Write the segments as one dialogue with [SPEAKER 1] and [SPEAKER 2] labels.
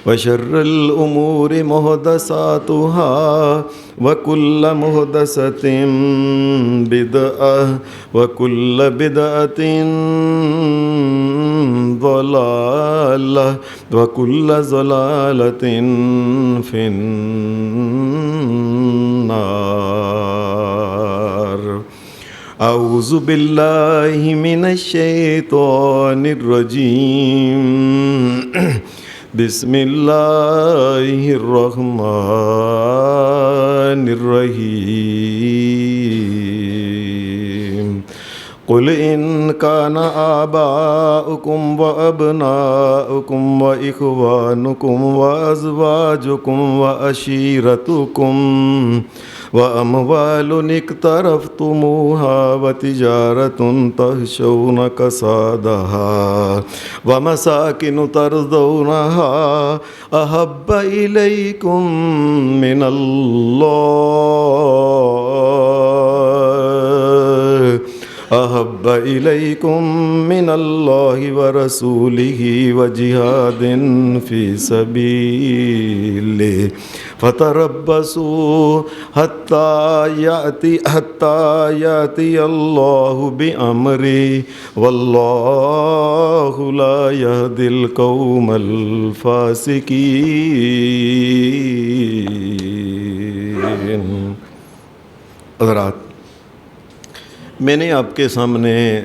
[SPEAKER 1] وشر الأمور محدثاتها وكل محدثة بدعة وكل بدعة ضلالة وكل ضلالة في النار. أعوذ بالله من الشيطان الرجيم. بسم الله الرحمن الرحيم. قل إن كان آباؤكم وأبناؤكم وإخوانكم وأزواجكم وعشيرتكم وأموال اقترفتموها وتجارة تخشون كسادها ومساكن ترضونها أحب إليكم من الله ورسوله وجهاد في سبيله فتربصوا حتى يأتي الله بأمره والله لا يهدي القوم الفاسقين. حضرات، میں نے آپ کے سامنے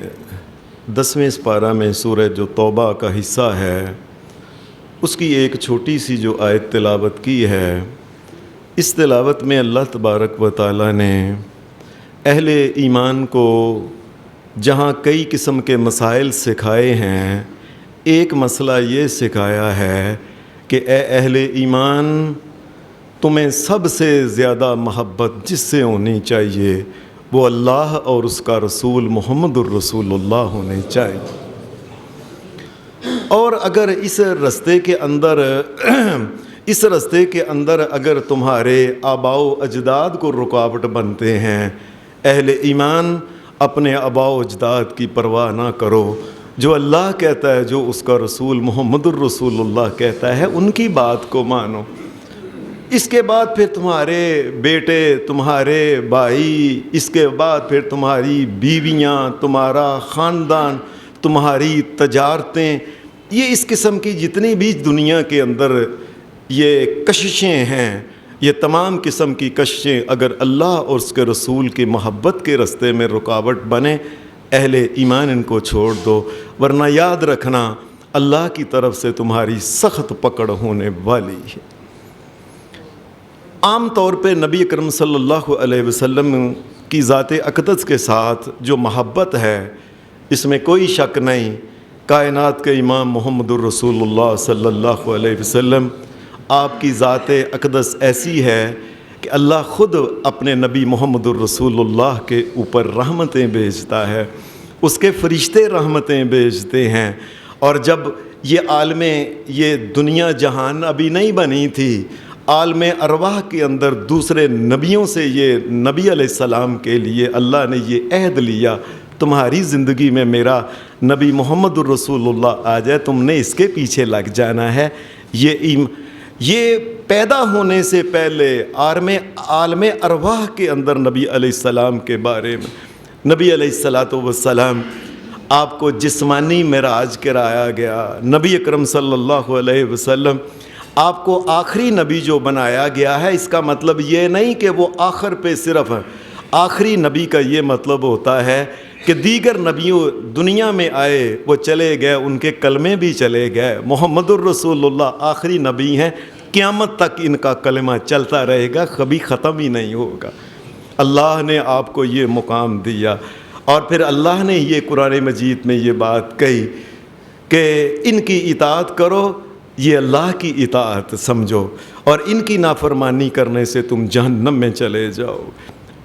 [SPEAKER 1] 10ویں سپارہ میں سورہ جو توبہ کا حصہ ہے اس کی ایک چھوٹی سی جو آیت تلاوت کی ہے. اس تلاوت میں اللہ تبارک و تعالیٰ نے اہل ایمان کو جہاں کئی قسم کے مسائل سکھائے ہیں، ایک مسئلہ یہ سکھایا ہے کہ اے اہل ایمان، تمہیں سب سے زیادہ محبت جس سے ہونی چاہیے وہ اللہ اور اس کا رسول محمد الرسول اللہ ہونے چاہیے. اور اگر اس رستے کے اندر اگر تمہارے آباء و اجداد کو رکاوٹ بنتے ہیں، اہل ایمان اپنے آباء و اجداد کی پرواہ نہ کرو. جو اللہ کہتا ہے، جو اس کا رسول محمد الرسول اللہ کہتا ہے، ان کی بات کو مانو. اس کے بعد پھر تمہارے بیٹے، تمہارے بھائی، اس کے بعد پھر تمہاری بیویاں، تمہارا خاندان، تمہاری تجارتیں، یہ اس قسم کی جتنی بھی دنیا کے اندر یہ کششیں ہیں، یہ تمام قسم کی کششیں اگر اللہ اور اس کے رسول کی محبت کے راستے میں رکاوٹ بنے، اہل ایمان ان کو چھوڑ دو، ورنہ یاد رکھنا اللہ کی طرف سے تمہاری سخت پکڑ ہونے والی ہے. عام طور پہ نبی اکرم صلی اللہ علیہ وسلم کی ذات اقدس کے ساتھ جو محبت ہے اس میں کوئی شک نہیں. کائنات کے امام محمد الرسول اللہ صلی اللہ علیہ وسلم، آپ کی ذات اقدس ایسی ہے کہ اللہ خود اپنے نبی محمد الرسول اللہ کے اوپر رحمتیں بھیجتا ہے، اس کے فرشتے رحمتیں بھیجتے ہیں. اور جب یہ عالم، یہ دنیا جہان ابھی نہیں بنی تھی، عالم ارواح کے اندر دوسرے نبیوں سے یہ نبی علیہ السلام کے لیے اللہ نے یہ عہد لیا، تمہاری زندگی میں میرا نبی محمد الرسول اللہ آ جائے، تم نے اس کے پیچھے لگ جانا ہے. یہ پیدا ہونے سے پہلے عالم ارواح کے اندر نبی علیہ السلام کے بارے میں، نبی علیہ السلام آپ کو جسمانی معراج کرایا گیا. نبی اکرم صلی اللہ علیہ وسلم آپ کو آخری نبی جو بنایا گیا ہے، اس کا مطلب یہ نہیں کہ وہ آخر پہ صرف ہے. آخری نبی کا یہ مطلب ہوتا ہے کہ دیگر نبیوں دنیا میں آئے، وہ چلے گئے، ان کے کلمے بھی چلے گئے. محمد الرسول اللہ آخری نبی ہیں، قیامت تک ان کا کلمہ چلتا رہے گا، کبھی ختم ہی نہیں ہوگا. اللہ نے آپ کو یہ مقام دیا، اور پھر اللہ نے یہ قرآن مجید میں یہ بات کہی کہ ان کی اطاعت کرو، یہ اللہ کی اطاعت سمجھو، اور ان کی نافرمانی کرنے سے تم جہنم میں چلے جاؤ.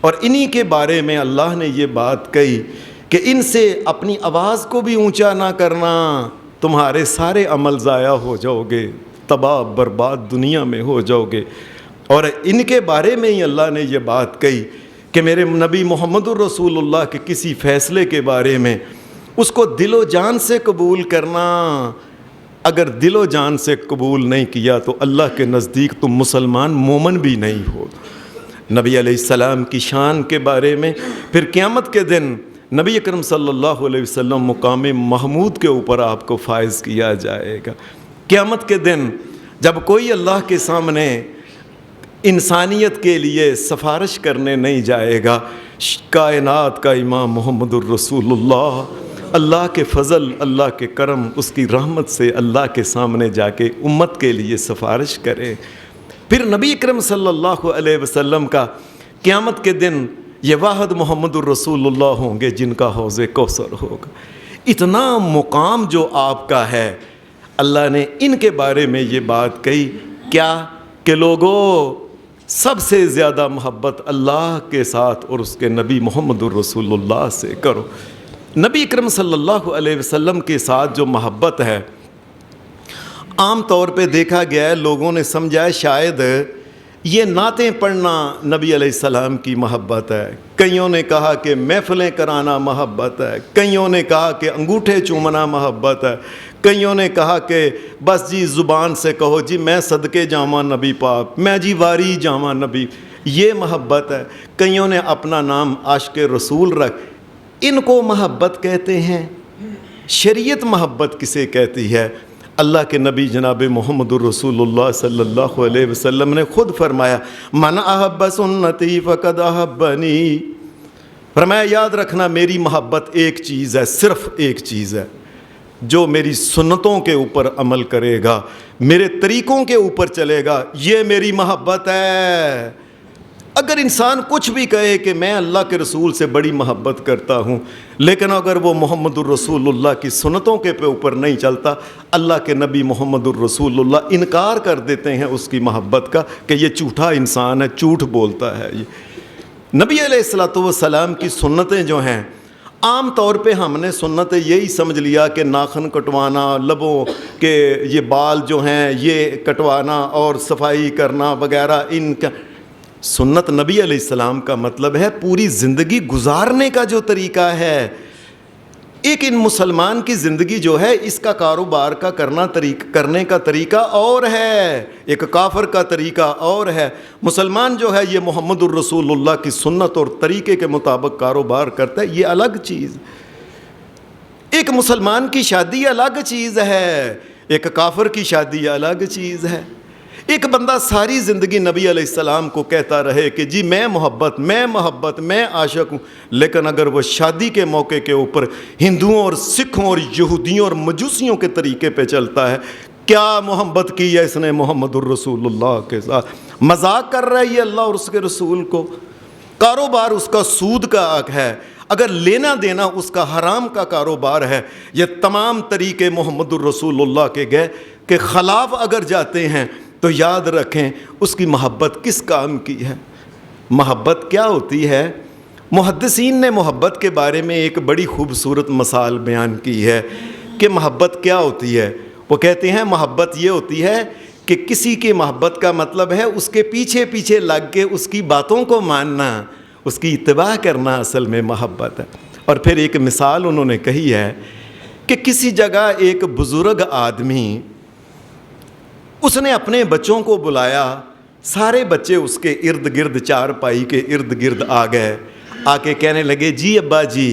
[SPEAKER 1] اور انہی کے بارے میں اللہ نے یہ بات کہی کہ ان سے اپنی آواز کو بھی اونچا نہ کرنا، تمہارے سارے عمل ضائع ہو جاؤ گے، تباہ برباد دنیا میں ہو جاؤ گے. اور ان کے بارے میں ہی اللہ نے یہ بات کہی کہ میرے نبی محمد الرسول اللہ کے کسی فیصلے کے بارے میں اس کو دل و جان سے قبول کرنا. اگر دل و جان سے قبول نہیں کیا تو اللہ کے نزدیک تم مسلمان مومن بھی نہیں ہو۔ نبی علیہ السلام کی شان کے بارے میں پھر قیامت کے دن نبی اکرم صلی اللہ علیہ وسلم مقام محمود کے اوپر آپ کو فائز کیا جائے گا۔ قیامت کے دن جب کوئی اللہ کے سامنے انسانیت کے لیے سفارش کرنے نہیں جائے گا، کائنات کا امام محمد الرسول اللہ کے فضل، اللہ کے کرم، اس کی رحمت سے اللہ کے سامنے جا کے امت کے لیے سفارش کرے۔ پھر نبی اکرم صلی اللہ علیہ وسلم کا قیامت کے دن یہ واحد محمد الرسول اللہ ہوں گے جن کا حوض کوثر ہوگا۔ اتنا مقام جو آپ کا ہے، اللہ نے ان کے بارے میں یہ بات کہی کیا کہ لوگوں سب سے زیادہ محبت اللہ کے ساتھ اور اس کے نبی محمد الرسول اللہ سے کرو۔ نبی اکرم صلی اللہ علیہ وسلم کے ساتھ جو محبت ہے، عام طور پہ دیکھا گیا ہے، لوگوں نے سمجھا ہے شاید یہ نعتیں پڑھنا نبی علیہ السلام کی محبت ہے، کئیوں نے کہا کہ محفلیں کرانا محبت ہے، کئیوں نے کہا کہ انگوٹھے چومنا محبت ہے، کئیوں نے کہا کہ بس جی زبان سے کہو جی میں صدقے جاواں نبی پاک، میں جی واری جاواں نبی، یہ محبت ہے۔ کئیوں نے اپنا نام عاشق رسول رکھ، ان کو محبت کہتے ہیں۔ شریعت محبت کسے کہتی ہے؟ اللہ کے نبی جناب محمد الرسول اللہ صلی اللہ علیہ وسلم نے خود فرمایا من احب سنتی فقد احبنی، فرمایا یاد رکھنا میری محبت ایک چیز ہے، صرف ایک چیز ہے، جو میری سنتوں کے اوپر عمل کرے گا، میرے طریقوں کے اوپر چلے گا، یہ میری محبت ہے۔ اگر انسان کچھ بھی کہے کہ میں اللہ کے رسول سے بڑی محبت کرتا ہوں، لیکن اگر وہ محمد الرسول اللہ کی سنتوں کے اوپر نہیں چلتا، اللہ کے نبی محمد الرسول اللہ انکار کر دیتے ہیں اس کی محبت کا کہ یہ جھوٹا انسان ہے، جھوٹ بولتا ہے۔ یہ نبی علیہ الصلوۃ والسلام کی سنتیں جو ہیں، عام طور پہ ہم نے سنتیں یہی سمجھ لیا کہ ناخن کٹوانا، لبوں کے یہ بال جو ہیں یہ کٹوانا اور صفائی کرنا وغیرہ، ان کا سنت نبی علیہ السلام کا مطلب ہے پوری زندگی گزارنے کا جو طریقہ ہے۔ ایک ان مسلمان کی زندگی جو ہے اس کا کاروبار کا کرنے کا طریقہ اور ہے، ایک کافر کا طریقہ اور ہے۔ مسلمان جو ہے یہ محمد الرسول اللہ کی سنت اور طریقے کے مطابق کاروبار کرتا ہے، یہ الگ چیز۔ ایک مسلمان کی شادی الگ چیز ہے، ایک کافر کی شادی الگ چیز ہے۔ ایک بندہ ساری زندگی نبی علیہ السلام کو کہتا رہے کہ جی میں محبت میں عاشق ہوں، لیکن اگر وہ شادی کے موقع کے اوپر ہندوؤں اور سکھوں اور یہودیوں اور مجوسیوں کے طریقے پہ چلتا ہے، کیا محبت کی ہے اس نے محمد الرسول اللہ کے ساتھ؟ مذاق کر رہا ہے یہ اللہ اور اس کے رسول کو۔ کاروبار اس کا سود کا حق ہے، اگر لینا دینا اس کا حرام کا کاروبار ہے۔ یہ تمام طریقے محمد الرسول اللہ کے گئے کہ خلاف اگر جاتے ہیں تو یاد رکھیں اس کی محبت کس کام کی ہے۔ محبت کیا ہوتی ہے؟ محدثین نے محبت کے بارے میں ایک بڑی خوبصورت مثال بیان کی ہے کہ محبت کیا ہوتی ہے۔ وہ کہتے ہیں محبت یہ ہوتی ہے کہ کسی کی محبت کا مطلب ہے اس کے پیچھے پیچھے لگ کے اس کی باتوں کو ماننا، اس کی اتباع کرنا اصل میں محبت ہے۔ اور پھر ایک مثال انہوں نے کہی ہے کہ کسی جگہ ایک بزرگ آدمی، اس نے اپنے بچوں کو بلایا، سارے بچے اس کے ارد گرد چارپائی کے ارد گرد آ گئے، آ کے کہنے لگے جی ابا جی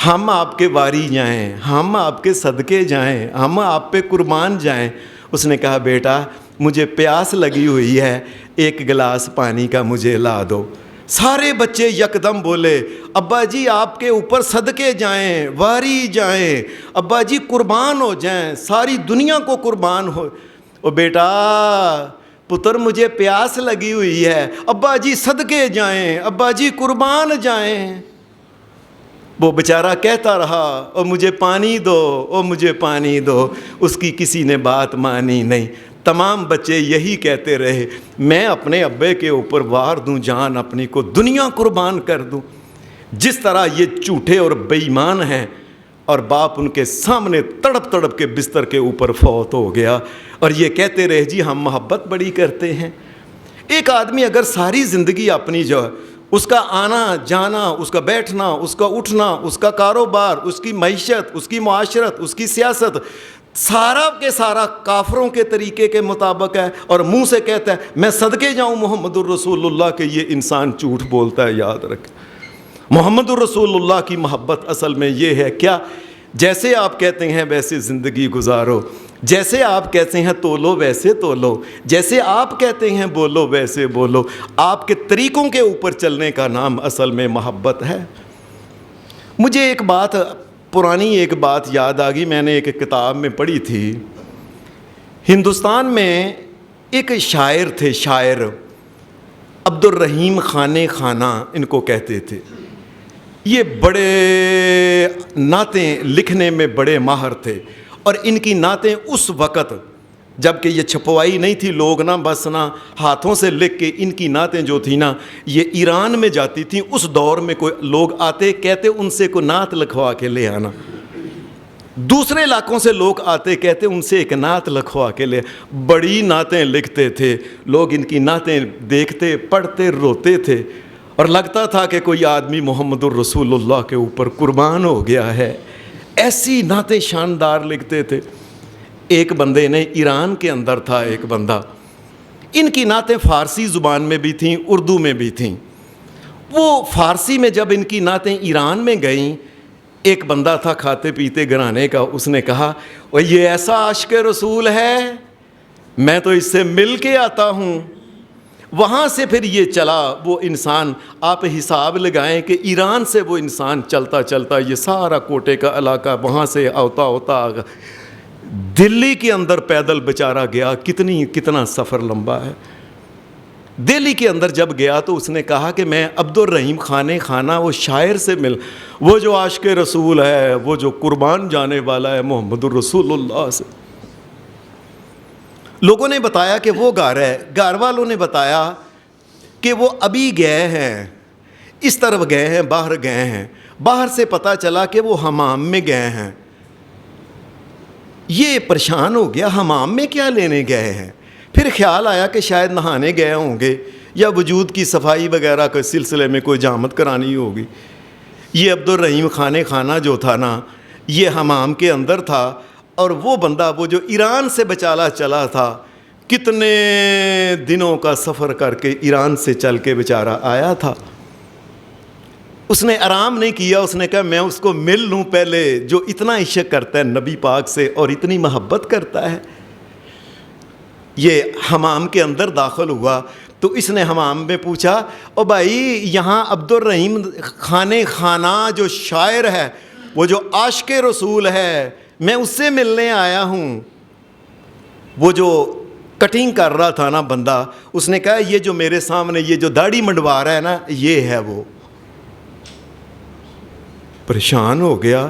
[SPEAKER 1] ہم آپ کے واری جائیں، ہم آپ کے صدقے جائیں، ہم آپ پہ قربان جائیں۔ اس نے کہا بیٹا مجھے پیاس لگی ہوئی ہے، ایک گلاس پانی کا مجھے لا دو۔ سارے بچے یکدم بولے ابا جی آپ کے اوپر صدقے جائیں، واری جائیں، ابا جی قربان ہو جائیں، ساری دنیا کو قربان ہو۔ او بیٹا پتر مجھے پیاس لگی ہوئی ہے، ابا جی صدقے جائیں، ابا جی قربان جائیں۔ وہ بیچارہ کہتا رہا او مجھے پانی دو، او مجھے پانی دو، اس کی کسی نے بات مانی نہیں۔ تمام بچے یہی کہتے رہے میں اپنے ابے کے اوپر وار دوں، جان اپنی کو دنیا قربان کر دوں۔ جس طرح یہ جھوٹے اور بے ایمان ہیں، اور باپ ان کے سامنے تڑپ تڑپ کے بستر کے اوپر فوت ہو گیا، اور یہ کہتے رہے جی ہم محبت بڑی کرتے ہیں۔ ایک آدمی اگر ساری زندگی اپنی جو ہے اس کا آنا جانا، اس کا بیٹھنا، اس کا اٹھنا، اس کا کاروبار، اس کی معیشت، اس کی معاشرت، اس کی سیاست سارا کے سارا کافروں کے طریقے کے مطابق ہے، اور منہ سے کہتا ہے میں صدقے جاؤں محمد الرسول اللہ کہ یہ انسان جھوٹ بولتا ہے۔ یاد رکھ، محمد الرسول اللہ کی محبت اصل میں یہ ہے کیا؟ جیسے آپ کہتے ہیں ویسے زندگی گزارو، جیسے آپ کہتے ہیں تولو ویسے تولو، جیسے آپ کہتے ہیں بولو ویسے بولو۔ آپ کے طریقوں کے اوپر چلنے کا نام اصل میں محبت ہے۔ مجھے ایک بات، پرانی ایک بات یاد آ گئی، میں نے ایک کتاب میں پڑھی تھی۔ ہندوستان میں ایک شاعر تھے، شاعر عبد الرحیم خانہ ان کو کہتے تھے۔ یہ بڑے نعتیں لکھنے میں بڑے ماہر تھے، اور ان کی نعتیں اس وقت جب کہ یہ چھپوائی نہیں تھی، لوگ نا بس نا ہاتھوں سے لکھ کے، ان کی نعتیں جو تھیں نا یہ ایران میں جاتی تھیں۔ اس دور میں کوئی لوگ آتے کہتے ان سے کوئی نعت لکھوا کے لے آنا، دوسرے علاقوں سے لوگ آتے کہتے ان سے ایک نعت لکھوا کے لے، بڑی نعتیں لکھتے تھے لوگ، ان کی نعتیں دیکھتے پڑھتے روتے تھے، اور لگتا تھا کہ کوئی آدمی محمد الرسول اللہ کے اوپر قربان ہو گیا ہے۔ ایسی نعتیں شاندار لکھتے تھے۔ ایک بندے نے، ایران کے اندر تھا ایک بندہ، ان کی نعتیں فارسی زبان میں بھی تھیں، اردو میں بھی تھیں۔ وہ فارسی میں جب ان کی نعتیں ایران میں گئیں، ایک بندہ تھا کھاتے پیتے گھرانے کا، اس نے کہا وہ یہ ایسا عاشق رسول ہے، میں تو اس سے مل کے آتا ہوں۔ وہاں سے پھر یہ چلا وہ انسان، آپ حساب لگائیں کہ ایران سے وہ انسان چلتا چلتا یہ سارا کوٹے کا علاقہ، وہاں سے ہوتا دلی کے اندر پیدل بیچارہ گیا۔ کتنا سفر لمبا ہے۔ دلی کے اندر جب گیا تو اس نے کہا کہ میں عبد الرحیم خانہ وہ شاعر سے مل، وہ جو عاشق رسول ہے، وہ جو قربان جانے والا ہے محمد الرسول اللہ سے۔ لوگوں نے بتایا کہ وہ گھر ہے، گھر والوں نے بتایا کہ وہ ابھی گئے ہیں، اس طرف گئے ہیں، باہر گئے ہیں۔ باہر سے پتہ چلا کہ وہ حمام میں گئے ہیں۔ یہ پریشان ہو گیا، حمام میں کیا لینے گئے ہیں؟ پھر خیال آیا کہ شاید نہانے گئے ہوں گے، یا وجود کی صفائی وغیرہ کے سلسلے میں کوئی جامت کرانی ہوگی۔ یہ عبد الرحیم خانہ جو تھا نا، یہ حمام کے اندر تھا، اور وہ بندہ وہ جو ایران سے بچالا چلا تھا، کتنے دنوں کا سفر کر کے ایران سے چل کے بیچارہ آیا تھا۔ اس نے آرام نہیں کیا، اس نے کہا میں اس کو مل لوں پہلے، جو اتنا عشق کرتا ہے نبی پاک سے اور اتنی محبت کرتا ہے۔ یہ حمام کے اندر داخل ہوا تو اس نے حمام میں پوچھا او بھائی یہاں عبد الرحیم خانہ جو شاعر ہے، وہ جو عاشق رسول ہے، میں اس سے ملنے آیا ہوں۔ وہ جو کٹنگ کر رہا تھا نا بندہ، اس نے کہا یہ جو میرے سامنے یہ جو داڑھی منڈوا رہا ہے نا، یہ ہے وہ۔ پریشان ہو گیا،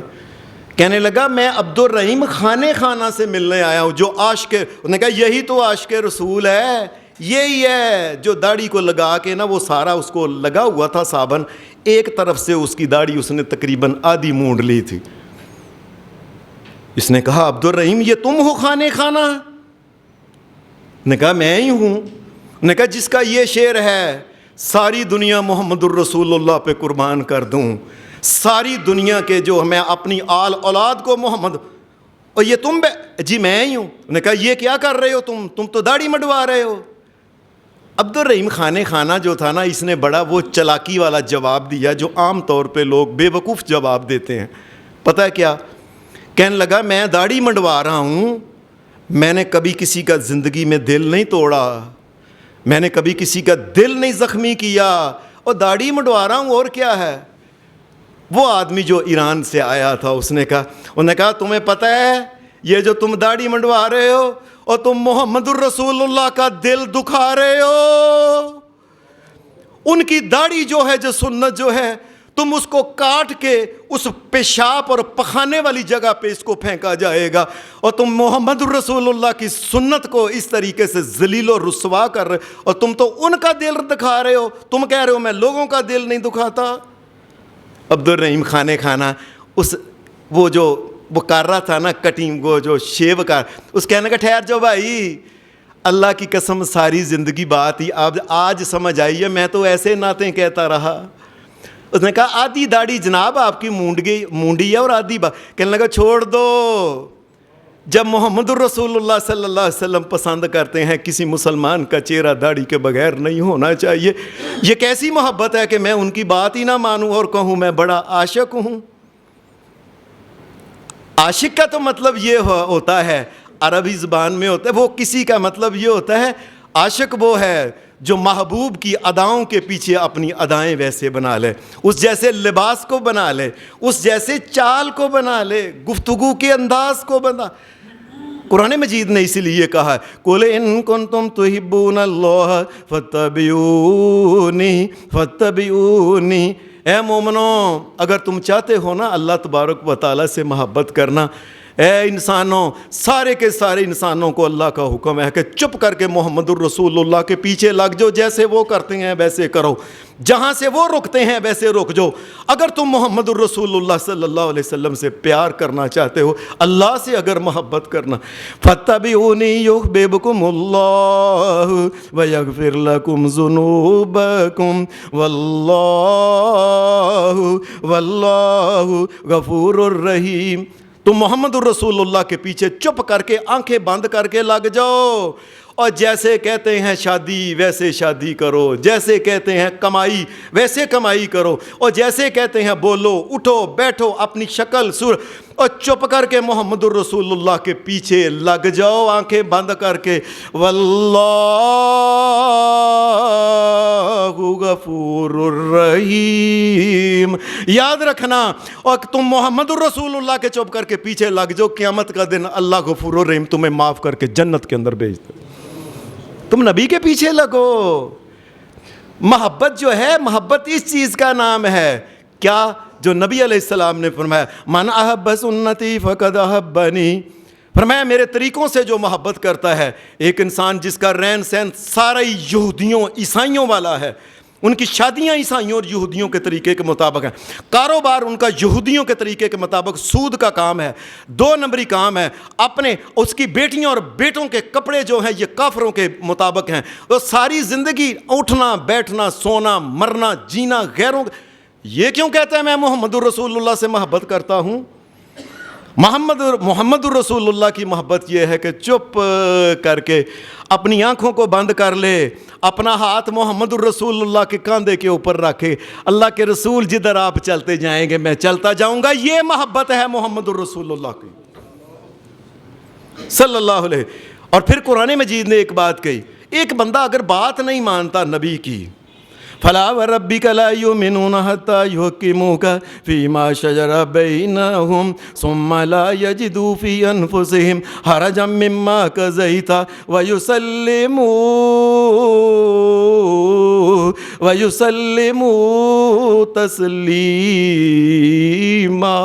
[SPEAKER 1] کہنے لگا میں عبد الرحیم خانہ سے ملنے آیا ہوں، جو عاشق، انہوں نے کہا یہی تو عاشق رسول ہے، یہی ہے جو داڑھی کو لگا کے نا، وہ سارا اس کو لگا ہوا تھا صابن، ایک طرف سے اس کی داڑھی اس نے تقریباً آدھی مونڈ لی تھی۔ اس نے کہا عبد الرحیم یہ تم ہو خانہ؟ نے کہا میں ہی ہوں۔ نے کہا جس کا یہ شعر ہے ساری دنیا محمد الرسول اللہ پہ قربان کر دوں، ساری دنیا کے جو میں اپنی آل اولاد کو محمد، اور یہ تم جی میں ہی ہوں۔ نے کہا یہ کیا کر رہے ہو تم تو داڑھی منڈوا رہے ہو۔ عبد الرحیم خانہ جو تھا نا، اس نے بڑا وہ چلاکی والا جواب دیا جو عام طور پہ لوگ بے وقوف جواب دیتے ہیں۔ پتہ ہے کیا کہنے لگا؟ میں داڑھی منڈوا رہا ہوں، میں نے کبھی کسی کا زندگی میں دل نہیں توڑا، میں نے کبھی کسی کا دل نہیں زخمی کیا، اور داڑھی منڈوا رہا ہوں، اور کیا ہے؟ وہ آدمی جو ایران سے آیا تھا اس نے کہا، انہوں نے کہا تمہیں پتہ ہے یہ جو تم داڑھی منڈوا رہے ہو اور تم محمد الرسول اللہ کا دل دکھا رہے ہو؟ ان کی داڑھی جو ہے، جو سنت جو ہے، تم اس کو کاٹ کے اس پیشاب اور پخانے والی جگہ پہ اس کو پھینکا جائے گا، اور تم محمد الرسول اللہ کی سنت کو اس طریقے سے ذلیل و رسوا کر رہے، اور تم تو ان کا دل دکھا رہے ہو، تم کہہ رہے ہو میں لوگوں کا دل نہیں دکھاتا۔ عبد الرحیم خانہ وہ کر رہا تھا نا کٹنگ، وہ جو شیو کر، اس کہنے کا ٹھہر جاؤ بھائی، اللہ کی قسم ساری زندگی بات ہی اب آج سمجھ آئی ہے، میں تو ایسے نعتیں کہتا رہا۔ اس نے کہا آدھی داڑھی جناب آپ کی مونڈی ہے اور آدھی کہنے لگا چھوڑ دو، جب محمد الرسول اللہ صلی اللہ علیہ وسلم پسند کرتے ہیں کسی مسلمان کا چہرہ داڑھی کے بغیر نہیں ہونا چاہیے، یہ کیسی محبت ہے کہ میں ان کی بات ہی نہ مانوں اور کہوں میں بڑا عاشق ہوں؟ عاشق کا تو مطلب یہ ہوتا ہے، عربی زبان میں ہوتا ہے، وہ کسی کا مطلب یہ ہوتا ہے، عاشق وہ ہے جو محبوب کی اداؤں کے پیچھے اپنی ادائیں ویسے بنا لے، اس جیسے لباس کو بنا لے، اس جیسے چال کو بنا لے، گفتگو کے انداز کو بنا۔ قرآن مجید نے اسی لیے کہا ہے قُلْ إِن كُنْتُمْ تُحِبُّونَ اللَّهَ فَاتَّبِعُونِي، اے مومنوں اگر تم چاہتے ہو نا اللہ تبارک و تعالیٰ سے محبت کرنا، اے انسانوں، سارے کے سارے انسانوں کو اللہ کا حکم ہے کہ چپ کر کے محمد الرسول اللہ کے پیچھے لگ جاؤ، جیسے وہ کرتے ہیں ویسے کرو، جہاں سے وہ رکتے ہیں ویسے رک جاؤ۔ اگر تم محمد الرسول اللہ صلی اللہ علیہ وسلم سے پیار کرنا چاہتے ہو، اللہ سے اگر محبت کرنا، فَاتَّبِعُونِي يُحْبِبْكُمُ اللَّهُ وَيَغْفِرْ لَكُمْ ذُنُوبَكُمْ وَاللَّهُ غَفُورٌ رَحِيمٌ۔ تم محمد الرسول اللہ کے پیچھے چپ کر کے آنکھیں بند کر کے لگ جاؤ، اور جیسے کہتے ہیں شادی ویسے شادی کرو، جیسے کہتے ہیں کمائی ویسے کمائی کرو، اور جیسے کہتے ہیں بولو اٹھو بیٹھو اپنی شکل صورت، اور چپ کر کے محمد الرسول اللہ کے پیچھے لگ جاؤ آنکھیں بند کر کے۔ واللہ غفور الرحیم، یاد رکھنا، اور تم محمد الرسول اللہ کے چپ کر کے پیچھے لگ جاؤ، قیامت کا دن اللہ غفور الرحیم تمہیں معاف کر کے جنت کے اندر بھیج دے۔ تم نبی کے پیچھے لگو۔ محبت جو ہے، محبت اس چیز کا نام ہے کیا جو نبی علیہ السلام نے فرمایا من احب سنتی فقد احبنی، فرمایا میرے طریقوں سے جو محبت کرتا ہے، ایک انسان جس کا رہن سہن سارا یہودیوں عیسائیوں والا ہے، ان کی شادیاں عیسائیوں اور یہودیوں کے طریقے کے مطابق ہیں، کاروبار ان کا یہودیوں کے طریقے کے مطابق سود کا کام ہے، 2 نمبری کام ہے، اپنے اس کی بیٹیوں اور بیٹوں کے کپڑے جو ہیں یہ کافروں کے مطابق ہیں، وہ ساری زندگی اٹھنا بیٹھنا سونا مرنا جینا غیروں، یہ کیوں کہتا ہے میں محمد الرسول اللہ سے محبت کرتا ہوں؟ محمد الرسول اللہ کی محبت یہ ہے کہ چپ کر کے اپنی آنکھوں کو بند کر لے، اپنا ہاتھ محمد الرسول اللہ کے کاندھے کے اوپر رکھے، اللہ کے رسول جدھر آپ چلتے جائیں گے میں چلتا جاؤں گا، یہ محبت ہے محمد الرسول اللہ کی صلی اللہ علیہ۔ اور پھر قرآن مجید نے ایک بات کہی، ایک بندہ اگر بات نہیں مانتا نبی کی، فَلَا وَرَبِّكَ لَا يُؤْمِنُونَ حَتَّى يُحْكِمُوكَ فِي مَا شَجَرَ بَيْنَهُمْ ثُمَّ لَا يَجِدُوا فِي أَنفُسِهِمْ حَرَجًا مِّمَّا قَضَيْتَ وَيُسَلِّمُوا تَسْلِيمًا۔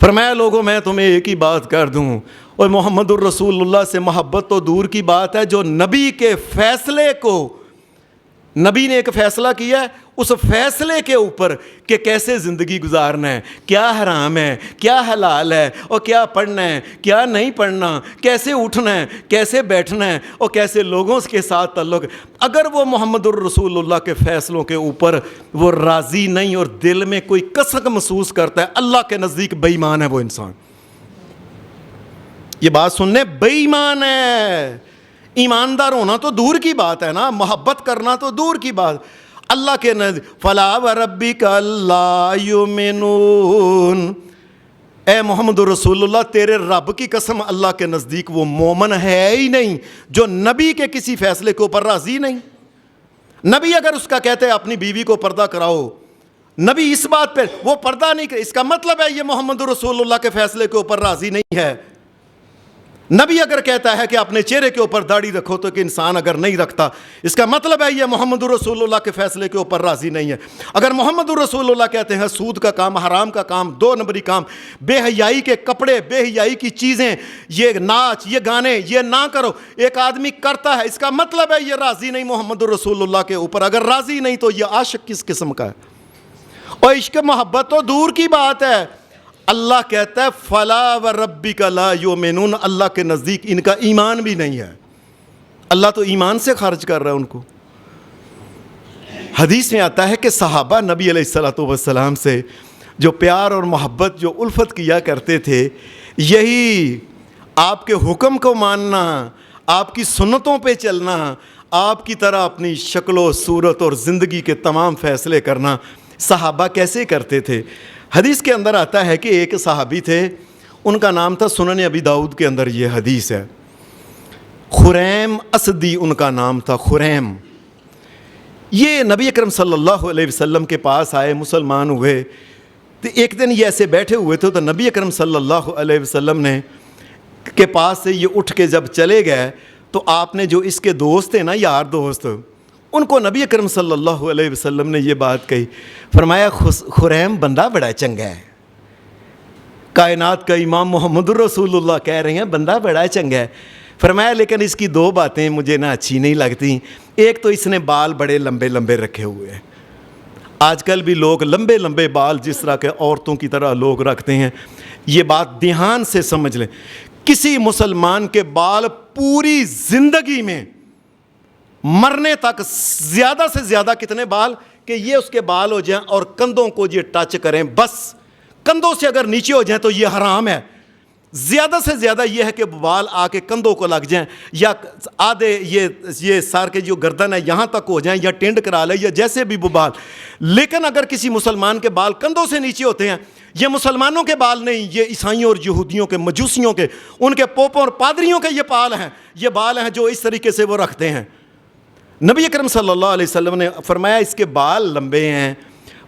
[SPEAKER 1] فرمایا لوگوں میں تمہیں ایک ہی بات کر دوں، اور محمد الرسول اللہ سے محبت تو دور کی بات ہے، جو نبی کے فیصلے کو، نبی نے ایک فیصلہ کیا ہے، اس فیصلے کے اوپر کہ کیسے زندگی گزارنا ہے، کیا حرام ہے کیا حلال ہے، اور کیا پڑھنا ہے کیا نہیں پڑھنا، کیسے اٹھنا ہے کیسے بیٹھنا ہے، اور کیسے لوگوں کے ساتھ تعلق، اگر وہ محمد الرسول اللہ کے فیصلوں کے اوپر وہ راضی نہیں اور دل میں کوئی کسک محسوس کرتا ہے، اللہ کے نزدیک بے ایمان ہے وہ انسان۔ یہ بات سننے، بے ایمان ہے۔ ایماندار ہونا تو دور کی بات ہے نا، محبت کرنا تو دور کی بات، اللہ کے نزدیک فَلَا وَرَبِّكَ لَا يُؤْمِنُونَ، اے محمد رسول اللہ تیرے رب کی قسم اللہ کے نزدیک وہ مومن ہے ہی نہیں جو نبی کے کسی فیصلے کے اوپر راضی نہیں۔ نبی اگر اس کا کہتے ہیں اپنی بیوی کو پردہ کراؤ، نبی اس بات پہ وہ پردہ نہیں کرے، اس کا مطلب ہے یہ محمد رسول اللہ کے فیصلے کے اوپر راضی نہیں ہے۔ نبی اگر کہتا ہے کہ اپنے چہرے کے اوپر داڑھی رکھو تو کہ انسان اگر نہیں رکھتا، اس کا مطلب ہے یہ محمد رسول اللہ کے فیصلے کے اوپر راضی نہیں ہے۔ اگر محمد رسول اللہ کہتے ہیں سود کا کام، حرام کا کام، 2 نمبری کام، بے حیائی کے کپڑے، بے حیائی کی چیزیں، یہ ناچ یہ گانے یہ نہ کرو، ایک آدمی کرتا ہے، اس کا مطلب ہے یہ راضی نہیں محمد رسول اللہ کے اوپر۔ اگر راضی نہیں تو یہ عاشق کس قسم کا ہے؟ اور عشق محبت تو دور کی بات ہے، اللہ کہتا ہے فَلَا وَرَبِّكَ لَا يُؤْمِنُونَ، اللہ کے نزدیک ان کا ایمان بھی نہیں ہے، اللہ تو ایمان سے خارج کر رہا ہے ان کو۔ حدیث میں آتا ہے کہ صحابہ نبی علیہ السلام سے جو پیار اور محبت جو الفت کیا کرتے تھے، یہی آپ کے حکم کو ماننا، آپ کی سنتوں پہ چلنا، آپ کی طرح اپنی شکل و صورت اور زندگی کے تمام فیصلے کرنا صحابہ کیسے کرتے تھے؟ حدیث کے اندر آتا ہے کہ ایک صحابی تھے، ان کا نام تھا، سنن ابی داؤد کے اندر یہ حدیث ہے، خریم اسدی ان کا نام تھا، خریم۔ یہ نبی اکرم صلی اللہ علیہ وسلم کے پاس آئے، مسلمان ہوئے۔ تو ایک دن یہ ایسے بیٹھے ہوئے تھے تو نبی اکرم صلی اللہ علیہ وسلم نے کے پاس سے یہ اٹھ کے جب چلے گئے تو آپ نے جو اس کے دوست تھے نا، یار دوست، ان کو نبی اکرم صلی اللہ علیہ وسلم نے یہ بات کہی، فرمایا خریم بندہ بڑا چنگا ہے، کائنات کا امام محمد الرسول اللہ کہہ رہے ہیں بندہ بڑا چنگا ہے۔ فرمایا لیکن اس کی دو باتیں مجھے نہ اچھی نہیں لگتی، ایک تو اس نے بال بڑے لمبے لمبے رکھے ہوئے ہیں، آج کل بھی لوگ لمبے لمبے بال جس طرح کے عورتوں کی طرح لوگ رکھتے ہیں، یہ بات دھیان سے سمجھ لیں، کسی مسلمان کے بال پوری زندگی میں مرنے تک زیادہ سے زیادہ کتنے بال کہ یہ اس کے بال ہو جائیں اور کندھوں کو یہ ٹچ کریں، بس کندھوں سے اگر نیچے ہو جائیں تو یہ حرام ہے۔ زیادہ سے زیادہ یہ ہے کہ بال آ کے کندھوں کو لگ جائیں یا آدھے یہ سار کے جو گردن ہے یہاں تک ہو جائیں یا ٹینڈ کرا لے یا جیسے بھی وہ بال، لیکن اگر کسی مسلمان کے بال کندھوں سے نیچے ہوتے ہیں، یہ مسلمانوں کے بال نہیں، یہ عیسائیوں اور یہودیوں کے، مجوسیوں کے، ان کے پوپوں اور پادریوں کے یہ بال ہیں جو اس طریقے سے وہ رکھتے ہیں۔ نبی اکرم صلی اللہ علیہ وسلم نے فرمایا اس کے بال لمبے ہیں،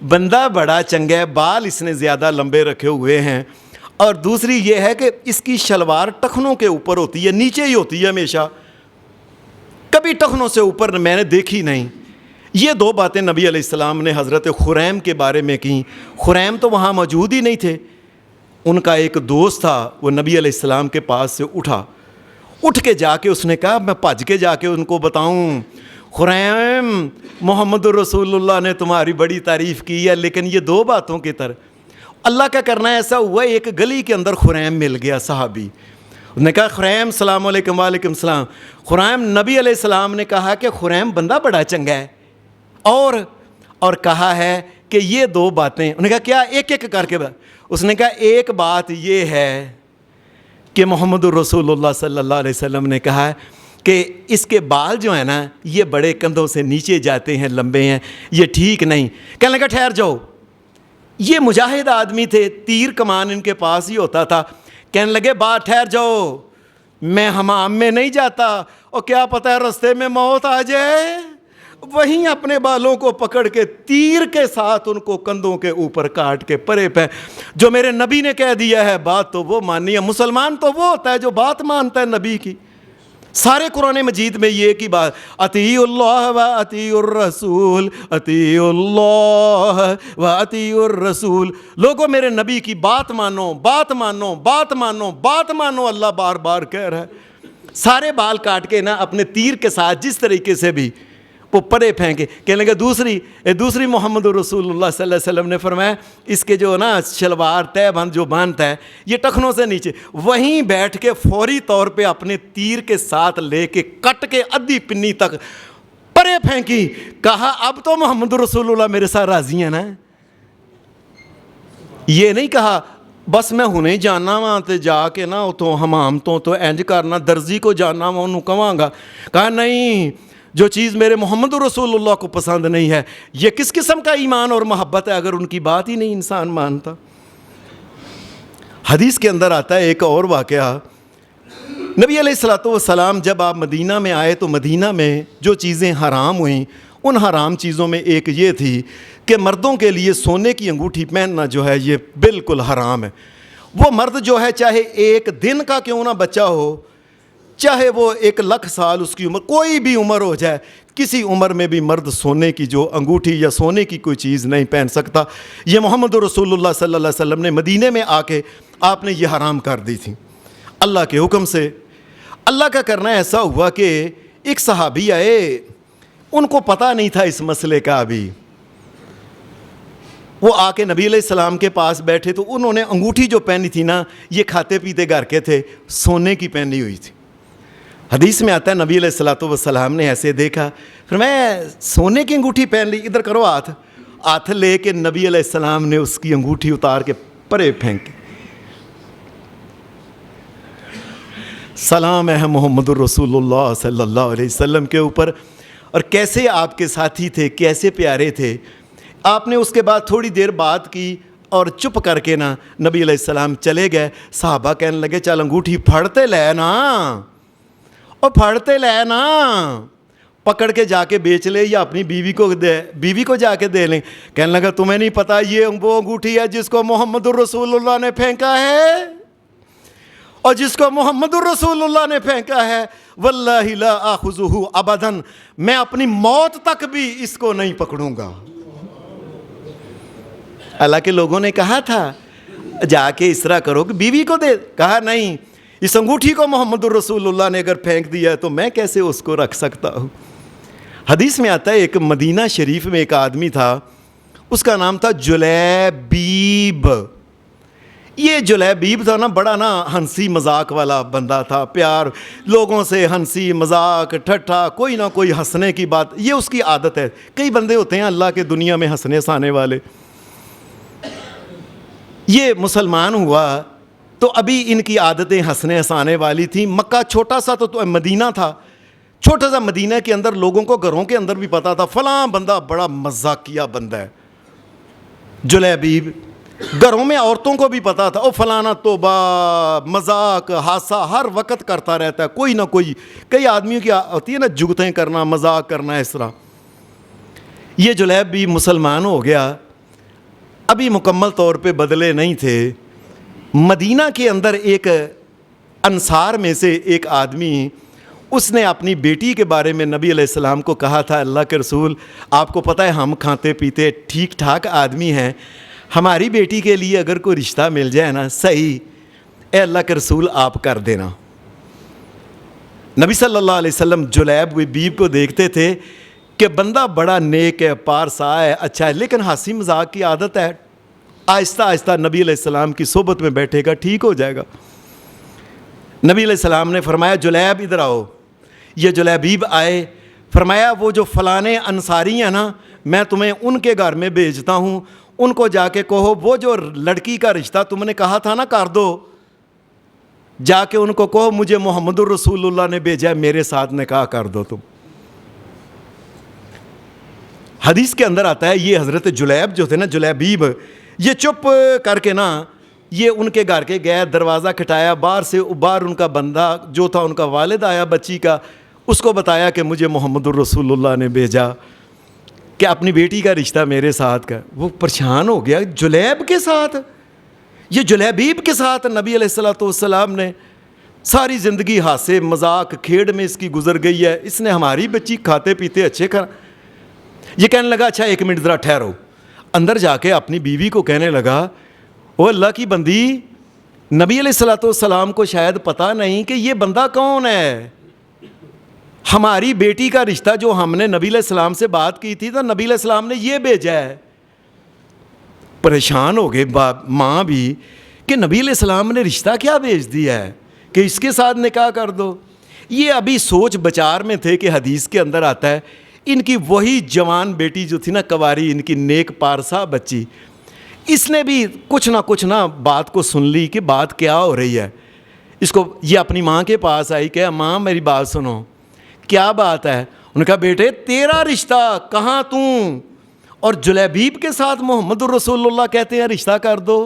[SPEAKER 1] بندہ بڑا چنگا ہے، بال اس نے زیادہ لمبے رکھے ہوئے ہیں، اور دوسری یہ ہے کہ اس کی شلوار ٹخنوں کے اوپر ہوتی ہے، نیچے ہی ہوتی ہے ہمیشہ، کبھی ٹخنوں سے اوپر میں نے دیکھی نہیں۔ یہ دو باتیں نبی علیہ السلام نے حضرت خریم کے بارے میں کیں۔ خریم تو وہاں موجود ہی نہیں تھے، ان کا ایک دوست تھا، وہ نبی علیہ السلام کے پاس سے اٹھ کے جا کے اس نے کہا میں بھج کے جا کے ان کو بتاؤں، خریم محمد الرسول اللہ نے تمہاری بڑی تعریف کی ہے، لیکن یہ دو باتوں کی طرح اللہ کا کرنا ایسا ہوا، ایک گلی کے اندر خریم مل گیا صحابی، انہوں نے کہا خریم السلام علیکم۔ وعلیکم السلام۔ خریم، نبی علیہ السلام نے کہا کہ خریم بندہ بڑا چنگا ہے، اور کہا ہے کہ یہ دو باتیں، انہوں نے کہا کیا؟ ایک ایک کر کے اس نے کہا ایک بات یہ ہے کہ محمد الرسول اللہ صلی اللہ علیہ وسلم نے کہا ہے کہ اس کے بال جو ہیں نا یہ بڑے کندھوں سے نیچے جاتے ہیں، لمبے ہیں، یہ ٹھیک نہیں۔ کہنے لگا ٹھہر جاؤ، یہ مجاہد آدمی تھے، تیر کمان ان کے پاس ہی ہوتا تھا، کہنے لگے بات ٹھہر جاؤ، میں حمام میں نہیں جاتا، اور کیا پتہ ہے رستے میں موت آ جائے، وہیں اپنے بالوں کو پکڑ کے تیر کے ساتھ ان کو کندھوں کے اوپر کاٹ کے پرے پہ، جو میرے نبی نے کہہ دیا ہے بات تو وہ ماننی ہے۔ مسلمان تو وہ ہوتا ہے جو بات مانتا ہے نبی کی۔ سارے قرآن مجید میں یہ کی بات، اطیعوا اللہ و اطیعوا الرسول، اطیعوا اللہ و اطیعوا الرسول، لوگوں میرے نبی کی بات مانو، بات مانو، بات مانو، بات مانو، اللہ بار بار کہہ رہا ہے۔ سارے بال کاٹ کے نا اپنے تیر کے ساتھ جس طریقے سے بھی وہ پرے پھینکے، کہنے لگے دوسری محمد رسول اللہ صلی اللہ علیہ وسلم نے فرمایا اس کے جو نا شلوار تہ بند جو باندھتا ہے یہ ٹخنوں سے نیچے، وہیں بیٹھ کے فوری طور پہ اپنے تیر کے ساتھ لے کے کٹ کے ادھی پنی تک پرے پھینکی، کہا اب تو محمد رسول اللہ میرے ساتھ راضی ہیں نا۔ یہ نہیں کہا بس میں ہنے جانا وہاں تے جا کے نا اتوں حمام تو انج کرنا، درزی کو جانا وا انہوں کہاں گا، کہا نہیں، جو چیز میرے محمد رسول اللہ کو پسند نہیں ہے، یہ کس قسم کا ایمان اور محبت ہے اگر ان کی بات ہی نہیں انسان مانتا۔ حدیث کے اندر آتا ہے ایک اور واقعہ، نبی علیہ الصلوۃ والسلام جب آپ مدینہ میں آئے تو مدینہ میں جو چیزیں حرام ہوئیں ان حرام چیزوں میں ایک یہ تھی کہ مردوں کے لیے سونے کی انگوٹھی پہننا جو ہے یہ بالکل حرام ہے۔ وہ مرد جو ہے چاہے ایک دن کا کیوں نہ بچہ ہو، چاہے وہ 1,00,000 سال اس کی عمر، کوئی بھی عمر ہو جائے، کسی عمر میں بھی مرد سونے کی جو انگوٹھی یا سونے کی کوئی چیز نہیں پہن سکتا۔ یہ محمد رسول اللہ صلی اللہ علیہ وسلم نے مدینے میں آ کے آپ نے یہ حرام کر دی تھی اللہ کے حکم سے۔ اللہ کا کرنا ایسا ہوا کہ ایک صحابی آئے، ان کو پتہ نہیں تھا اس مسئلے کا ابھی، وہ آ کے نبی علیہ السلام کے پاس بیٹھے تو انہوں نے انگوٹھی جو پہنی تھی نا یہ کھاتے پیتے گھر کے تھے، سونے کی پہنی ہوئی تھی۔ حدیث میں آتا ہے نبی علیہ الصلوۃ والسلام نے ایسے دیکھا، پھر میں سونے کی انگوٹھی پہن لی، ادھر کرو ہاتھ لے کے نبی علیہ السلام نے اس کی انگوٹھی اتار کے پرے پھینکی۔ سلام ہے محمد الرسول اللہ صلی اللہ علیہ وسلم کے اوپر، اور کیسے آپ کے ساتھی تھے، کیسے پیارے تھے۔ آپ نے اس کے بعد تھوڑی دیر بات کی اور چپ کر کے نا نبی علیہ السلام چلے گئے۔ صحابہ کہنے لگے چل انگوٹھی پھڑتے لے نا، اور پھڑتے لے نا، پکڑ کے جا کے بیچ لے یا اپنی بیوی کو جا کے دے لیں۔ کہنے لگا تمہیں نہیں پتہ یہ وہ انگوٹھی ہے جس کو محمد الرسول اللہ نے پھینکا ہے، اور جس کو محمد الرسول اللہ نے پھینکا ہے واللہ لا آخذہ ابدا، میں اپنی موت تک بھی اس کو نہیں پکڑوں گا۔ اللہ کے لوگوں نے کہا تھا جا کے اس طرح کرو کہ بیوی کو دے، کہا نہیں، اس انگوٹھی کو محمد الرسول اللہ نے اگر پھینک دیا ہے تو میں کیسے اس کو رکھ سکتا ہوں۔ حدیث میں آتا ہے ایک مدینہ شریف میں ایک آدمی تھا، اس کا نام تھا جلیبیب۔ یہ جلیبیب تھا نا، بڑا نا ہنسی مذاق والا بندہ تھا، پیار لوگوں سے ہنسی مذاق ٹھٹھا، کوئی نہ کوئی ہنسنے کی بات، یہ اس کی عادت ہے۔ کئی بندے ہوتے ہیں اللہ کے دنیا میں ہنسنے ہنسانے والے۔ یہ مسلمان ہوا تو ابھی ان کی عادتیں ہنسنے ہنسانے والی تھیں۔ مکہ چھوٹا سا تو مدینہ تھا، چھوٹا سا مدینہ کے اندر لوگوں کو گھروں کے اندر بھی پتا تھا فلاں بندہ بڑا مذاقیہ بندہ ہے جلیبیب۔ گھروں میں عورتوں کو بھی پتا تھا او فلانا توبہ مذاق ہاسا ہر وقت کرتا رہتا ہے، کوئی نہ کوئی۔ کئی آدمیوں کی ہوتی ہے نا جگتیں کرنا، مذاق کرنا، اس طرح۔ یہ جلیبیب مسلمان ہو گیا، ابھی مکمل طور پہ بدلے نہیں تھے۔ مدینہ کے اندر ایک انصار میں سے ایک آدمی، اس نے اپنی بیٹی کے بارے میں نبی علیہ السلام کو کہا تھا اللہ کے رسول آپ کو پتہ ہے ہم کھاتے پیتے ٹھیک ٹھاک آدمی ہیں، ہماری بیٹی کے لیے اگر کوئی رشتہ مل جائے نا صحیح، اے اللہ کے رسول آپ کر دینا۔ نبی صلی اللہ علیہ وسلم جلیبیب کو دیکھتے تھے کہ بندہ بڑا نیک ہے، پارسا ہے، اچھا ہے، لیکن ہنسی مذاق کی عادت ہے، آہستہ آہستہ نبی علیہ السلام کی صحبت میں بیٹھے گا ٹھیک ہو جائے گا۔ نبی علیہ السلام نے فرمایا جلیب ادھر آؤ۔ یہ جلیبیب آئے، فرمایا وہ جو فلانے انصاری ہیں نا میں تمہیں ان کے گھر میں بھیجتا ہوں، ان کو جا کے کہو وہ جو لڑکی کا رشتہ تم نے کہا تھا نا کر دو، جا کے ان کو کہو مجھے محمد الرسول اللہ نے بھیجا ہے، میرے ساتھ نکاح کر دو تم۔ حدیث کے اندر آتا ہے یہ حضرت جلیب جو تھے نا جلیبیب، یہ چپ کر کے نا یہ ان کے گھر کے گئے، دروازہ کھٹایا، باہر ان کا بندہ جو تھا ان کا والد آیا بچی کا، اس کو بتایا کہ مجھے محمد الرسول اللہ نے بھیجا کہ اپنی بیٹی کا رشتہ میرے ساتھ کا۔ وہ پریشان ہو گیا، جلیب کے ساتھ، یہ جلیبیب کے ساتھ نبی علیہ السلام نے ساری زندگی ہاسے مذاق کھیڑ میں اس کی گزر گئی ہے، اس نے ہماری بچی کھاتے پیتے اچھے کھا۔ یہ کہنے لگا اچھا ایک منٹ ذرا ٹھہرو، اندر جا کے اپنی بیوی کو کہنے لگا او اللہ کی بندی، نبی علیہ السلام کو شاید پتہ نہیں کہ یہ بندہ کون ہے، ہماری بیٹی کا رشتہ جو ہم نے نبی علیہ السلام سے بات کی تھی تو نبی علیہ السلام نے یہ بھیجا ہے۔ پریشان ہو گئے ماں بھی کہ نبی علیہ السلام نے رشتہ کیا بھیج دیا ہے کہ اس کے ساتھ نکاح کر دو۔ یہ ابھی سوچ بچار میں تھے کہ حدیث کے اندر آتا ہے ان کی وہی جوان بیٹی جو تھی نا کواری، ان کی نیک پارسا بچی، اس نے بھی کچھ نہ بات کو سن لی کہ بات کیا ہو رہی ہے۔ اس کو یہ اپنی ماں کے پاس آئی کہ ماں میری بات سنو، کیا بات ہے؟ انہوں نے کہا بیٹے تیرا رشتہ کہاں تم اور جلیبیب کے ساتھ محمد الرسول اللہ کہتے ہیں رشتہ کر دو،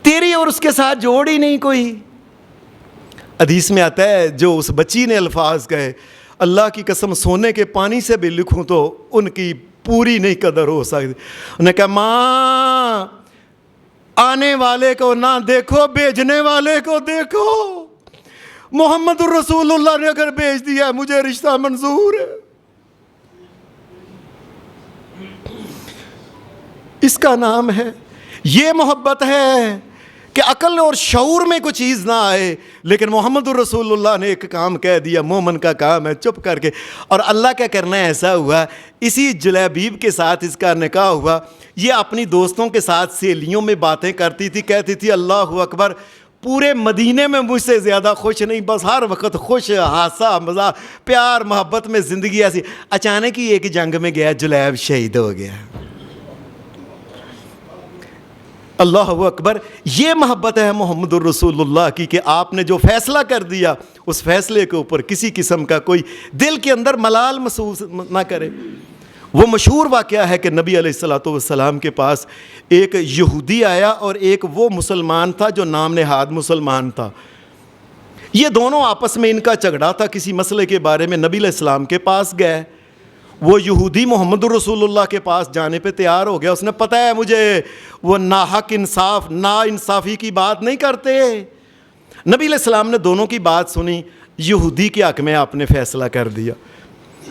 [SPEAKER 1] تیری اور اس کے ساتھ جوڑ ہی نہیں کوئی۔ حدیث میں آتا ہے جو اس بچی نے الفاظ کہے اللہ کی قسم سونے کے پانی سے بھی لکھوں تو ان کی پوری نہیں قدر ہو سکتی۔ انہوں نے کہا ماں آنے والے کو نہ دیکھو بھیجنے والے کو دیکھو، محمد الرسول اللہ نے اگر بھیج دیا مجھے رشتہ منظور ہے۔ اس کا نام ہے، یہ محبت ہے کہ عقل اور شعور میں کوئی چیز نہ آئے، لیکن محمد الرسول اللہ نے ایک کام کہہ دیا، مومن کا کام ہے چپ کر کے۔ اور اللہ کا کرنا ایسا ہوا، اسی جلیبیب کے ساتھ اس کا نکاح ہوا۔ یہ اپنی دوستوں کے ساتھ سہیلیوں میں باتیں کرتی تھی، کہتی تھی اللہ اکبر پورے مدینے میں مجھ سے زیادہ خوش نہیں، بس ہر وقت خوش، ہاسا مزاح، پیار محبت میں زندگی ایسی۔ اچانک ہی ایک جنگ میں گیا، جلیب شہید ہو گیا۔ اللہ اکبر. یہ محبت ہے محمد الرسول اللہ کی کہ آپ نے جو فیصلہ کر دیا اس فیصلے کے اوپر کسی قسم کا کوئی دل کے اندر ملال محسوس نہ کرے. وہ مشہور واقعہ ہے کہ نبی علیہ الصلوۃ والسلام کے پاس ایک یہودی آیا اور ایک وہ مسلمان تھا جو نام نہاد مسلمان تھا. یہ دونوں آپس میں ان کا جھگڑا تھا کسی مسئلے کے بارے میں. نبی علیہ السلام کے پاس گئے. وہ یہودی محمد الرسول اللہ کے پاس جانے پہ تیار ہو گیا. اس نے پتہ ہے مجھے وہ ناحق انصاف نا انصافی کی بات نہیں کرتے. نبی علیہ السلام نے دونوں کی بات سنی. یہودی کے حق میں آپ نے فیصلہ کر دیا.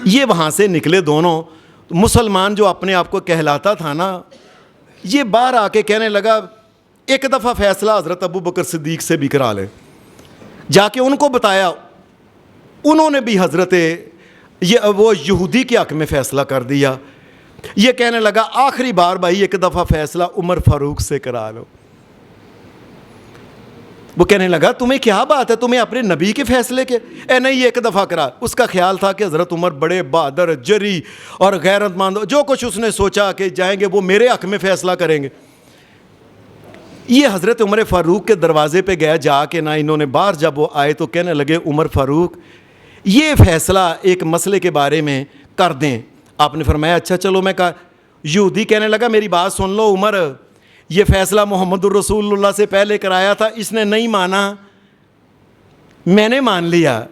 [SPEAKER 1] یہ وہاں سے نکلے دونوں. مسلمان جو اپنے آپ کو کہلاتا تھا نا, یہ باہر آ کے کہنے لگا ایک دفعہ فیصلہ حضرت ابو بکر صدیق سے بھی کرا لیں. جا کے ان کو بتایا. انہوں نے بھی وہ یہودی کے حق میں فیصلہ کر دیا. یہ کہنے لگا آخری بار بھائی ایک دفعہ فیصلہ عمر فاروق سے کرا لو. وہ کہنے لگا تمہیں کیا بات ہے, تمہیں اپنے نبی کے فیصلے کے نہیں ایک دفعہ کرا. اس کا خیال تھا کہ حضرت عمر بڑے بہادر جری اور غیرت مند, جو کچھ اس نے سوچا کہ جائیں گے وہ میرے حق میں فیصلہ کریں گے. یہ حضرت عمر فاروق کے دروازے پہ گیا. جا کے نہ انہوں نے باہر جب وہ آئے تو کہنے لگے عمر فاروق یہ فیصلہ ایک مسئلے کے بارے میں کر دیں. آپ نے فرمایا اچھا چلو میں کہا. یہودی کہنے لگا میری بات سن لو عمر, یہ فیصلہ محمد الرسول اللہ سے پہلے کرایا تھا, اس نے نہیں مانا, میں نے مان لیا.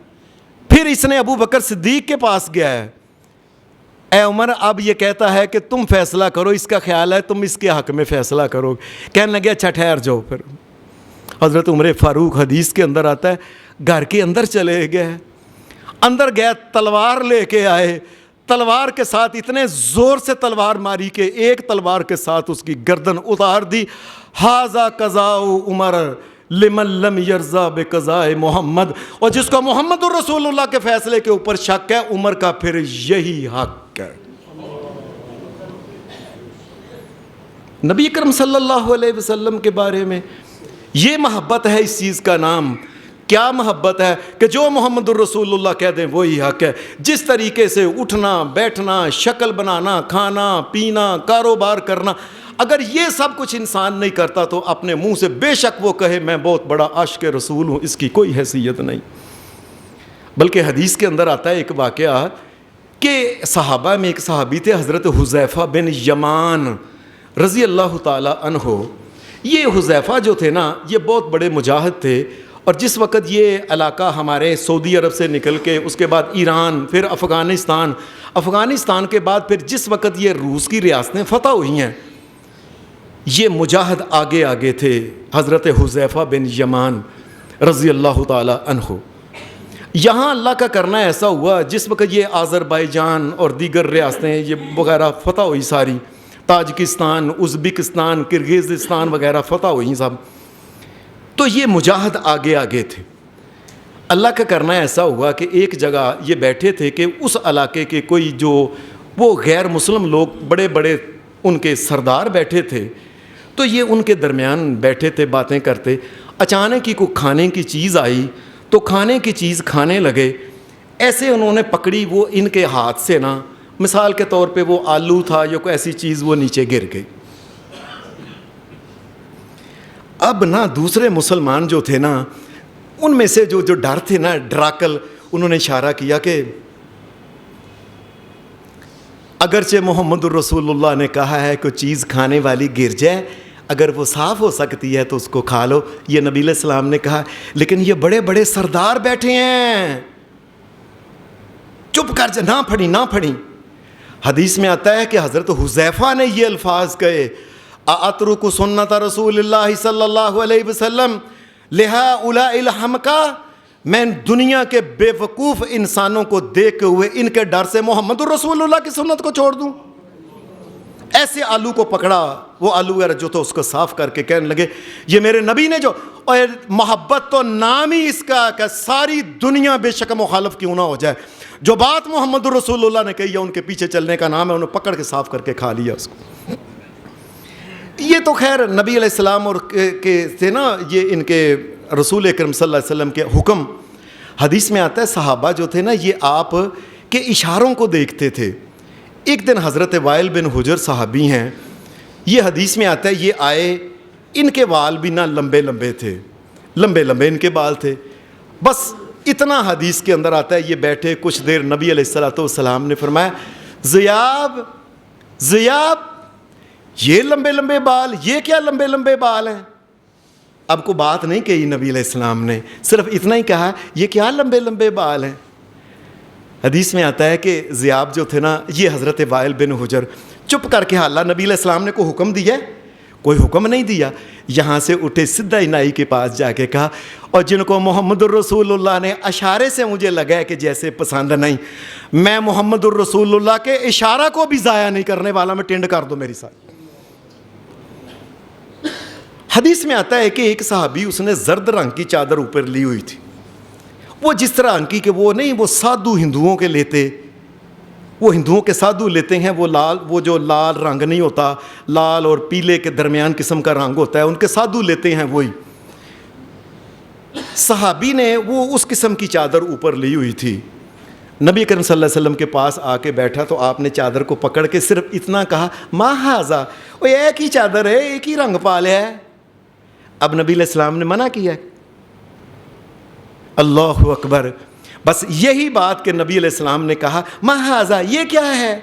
[SPEAKER 1] پھر اس نے ابو بکر صدیق کے پاس گیا ہے. اے عمر اب یہ کہتا ہے کہ تم فیصلہ کرو, اس کا خیال ہے تم اس کے حق میں فیصلہ کرو. کہنے لگے اچھا ٹھہر جاؤ. پھر حضرت عمر فاروق حدیث کے اندر آتا ہے گھر کے اندر چلے گئے. اندر گئے, تلوار لے کے آئے. تلوار کے ساتھ اتنے زور سے تلوار ماری کہ ایک تلوار کے ساتھ اس کی گردن اتار دی. ھذا قضاء عمر لمن لم یرضى بقضاء محمد. اور جس کو محمد الرسول اللہ کے فیصلے کے اوپر شک ہے عمر کا پھر یہی حق ہے. نبی اکرم صلی اللہ علیہ وسلم کے بارے میں یہ محبت ہے. اس چیز کا نام کیا محبت ہے کہ جو محمد الرسول اللہ کہہ دیں وہی حق ہے. جس طریقے سے اٹھنا بیٹھنا, شکل بنانا, کھانا پینا, کاروبار کرنا, اگر یہ سب کچھ انسان نہیں کرتا تو اپنے منہ سے بے شک وہ کہے میں بہت بڑا عاشق رسول ہوں, اس کی کوئی حیثیت نہیں. بلکہ حدیث کے اندر آتا ہے ایک واقعہ کہ صحابہ میں ایک صحابی تھے حضرت حذیفہ بن یمان رضی اللہ تعالی عنہ. یہ حذیفہ جو تھے نا یہ بہت بڑے مجاہد تھے. اور جس وقت یہ علاقہ ہمارے سعودی عرب سے نکل کے اس کے بعد ایران, پھر افغانستان کے بعد پھر جس وقت یہ روس کی ریاستیں فتح ہوئی ہیں, یہ مجاہد آگے آگے تھے. حضرت حذیفہ بن یمان رضی اللہ تعالی عنہ. یہاں اللہ کا کرنا ایسا ہوا جس وقت یہ آذربائیجان اور دیگر ریاستیں یہ وغیرہ فتح ہوئی ساری, تاجکستان, ازبکستان, کرغزستان وغیرہ فتح ہوئی سب, تو یہ مجاہد آگے آگے تھے. اللہ کا کرنا ایسا ہوا کہ ایک جگہ یہ بیٹھے تھے کہ اس علاقے کے کوئی جو وہ غیر مسلم لوگ بڑے بڑے ان کے سردار بیٹھے تھے, تو یہ ان کے درمیان بیٹھے تھے باتیں کرتے. اچانک ہی کوئی کھانے کی چیز آئی تو کھانے کی چیز کھانے لگے. ایسے انہوں نے پکڑی, وہ ان کے ہاتھ سے نا مثال کے طور پہ وہ آلو تھا یا کوئی ایسی چیز, وہ نیچے گر گئی. اب نا دوسرے مسلمان جو تھے نا ان میں سے جو ڈر تھے نا ڈراکل, انہوں نے اشارہ کیا کہ اگرچہ محمد الرسول اللہ نے کہا ہے کہ چیز کھانے والی گر جائے, اگر وہ صاف ہو سکتی ہے تو اس کو کھا لو. یہ نبی علیہ السلام نے کہا, لیکن یہ بڑے بڑے سردار بیٹھے ہیں, چپ کر جا, نہ پھڑی. حدیث میں آتا ہے کہ حضرت حذیفہ نے یہ الفاظ کہے, اترک سنت رسول اللہ صلی اللہ علیہ وسلم لہؤلاء الحمقى, میں دنیا کے بے وقوف انسانوں کو دیکھے ہوئے ان کے ڈر سے محمد الرسول اللہ کی سنت کو چھوڑ دوں. ایسے آلو کو پکڑا, وہ آلو وغیرہ جو تو اس کو صاف کر کے کہنے لگے یہ میرے نبی نے جو, اور محبت تو نام ہی اس کا کہ ساری دنیا بے شک مخالف کیوں نہ ہو جائے, جو بات محمد الرسول اللہ نے کہی ہے ان کے پیچھے چلنے کا نام ہے. انہوں نے پکڑ کے صاف کر کے کھا لیا اس کو. یہ تو خیر نبی علیہ السلام اور کے تھے نا, یہ ان کے رسول اکرم صلی اللہ علیہ وسلم کے حکم. حدیث میں آتا ہے صحابہ جو تھے نا یہ آپ کے اشاروں کو دیکھتے تھے. ایک دن حضرت وائل بن حجر صحابی ہیں, یہ حدیث میں آتا ہے یہ آئے ان کے بال بھی نہ لمبے لمبے تھے، لمبے لمبے ان کے بال تھے. بس اتنا حدیث کے اندر آتا ہے. یہ بیٹھے کچھ دیر، نبی علیہ الصلوۃ والسلام نے فرمایا ذیاب ذیاب، یہ لمبے لمبے بال، یہ کیا لمبے لمبے بال ہیں؟ اب کو بات نہیں کہی نبی علیہ السلام نے، صرف اتنا ہی کہا یہ کیا لمبے لمبے بال ہیں. حدیث میں آتا ہے کہ ذیاب جو تھے نا، یہ حضرت وائل بن حجر چپ کر کے، حالہ نبی علیہ السلام نے کوئی حکم دیا ہے؟ کوئی حکم نہیں دیا. یہاں سے اٹھے، سدھا ہی نائی کے پاس جا کے کہا، اور جن کو محمد الرسول اللہ نے اشارے سے مجھے لگا ہے کہ جیسے پسند نہیں، میں محمد الرسول اللہ کے اشارہ کو بھی ضائع نہیں کرنے والا، میں ٹینڈ کر دو میری ساتھ. حدیث میں آتا ہے کہ ایک صحابی، اس نے زرد رنگ کی چادر اوپر لی ہوئی تھی. وہ جس طرح کی کہ وہ نہیں، وہ سادھو ہندوؤں کے لیتے، وہ ہندوؤں کے سادھو لیتے ہیں، وہ لال، وہ جو لال رنگ نہیں ہوتا، لال اور پیلے کے درمیان قسم کا رنگ ہوتا ہے، ان کے سادھو لیتے ہیں وہی. صحابی نے وہ اس قسم کی چادر اوپر لی ہوئی تھی. نبی کریم صلی اللہ علیہ وسلم کے پاس آ کے بیٹھا تو آپ نے چادر کو پکڑ کے صرف اتنا کہا، ما ھذا، وہ ایک ہی چادر ہے، ایک ہی رنگ پالیا ہے. اب نبی علیہ السلام نے منع کیا. اللہ اکبر. بس یہی بات کہ نبی علیہ السلام نے کہا ما ھذا، یہ کیا ہے،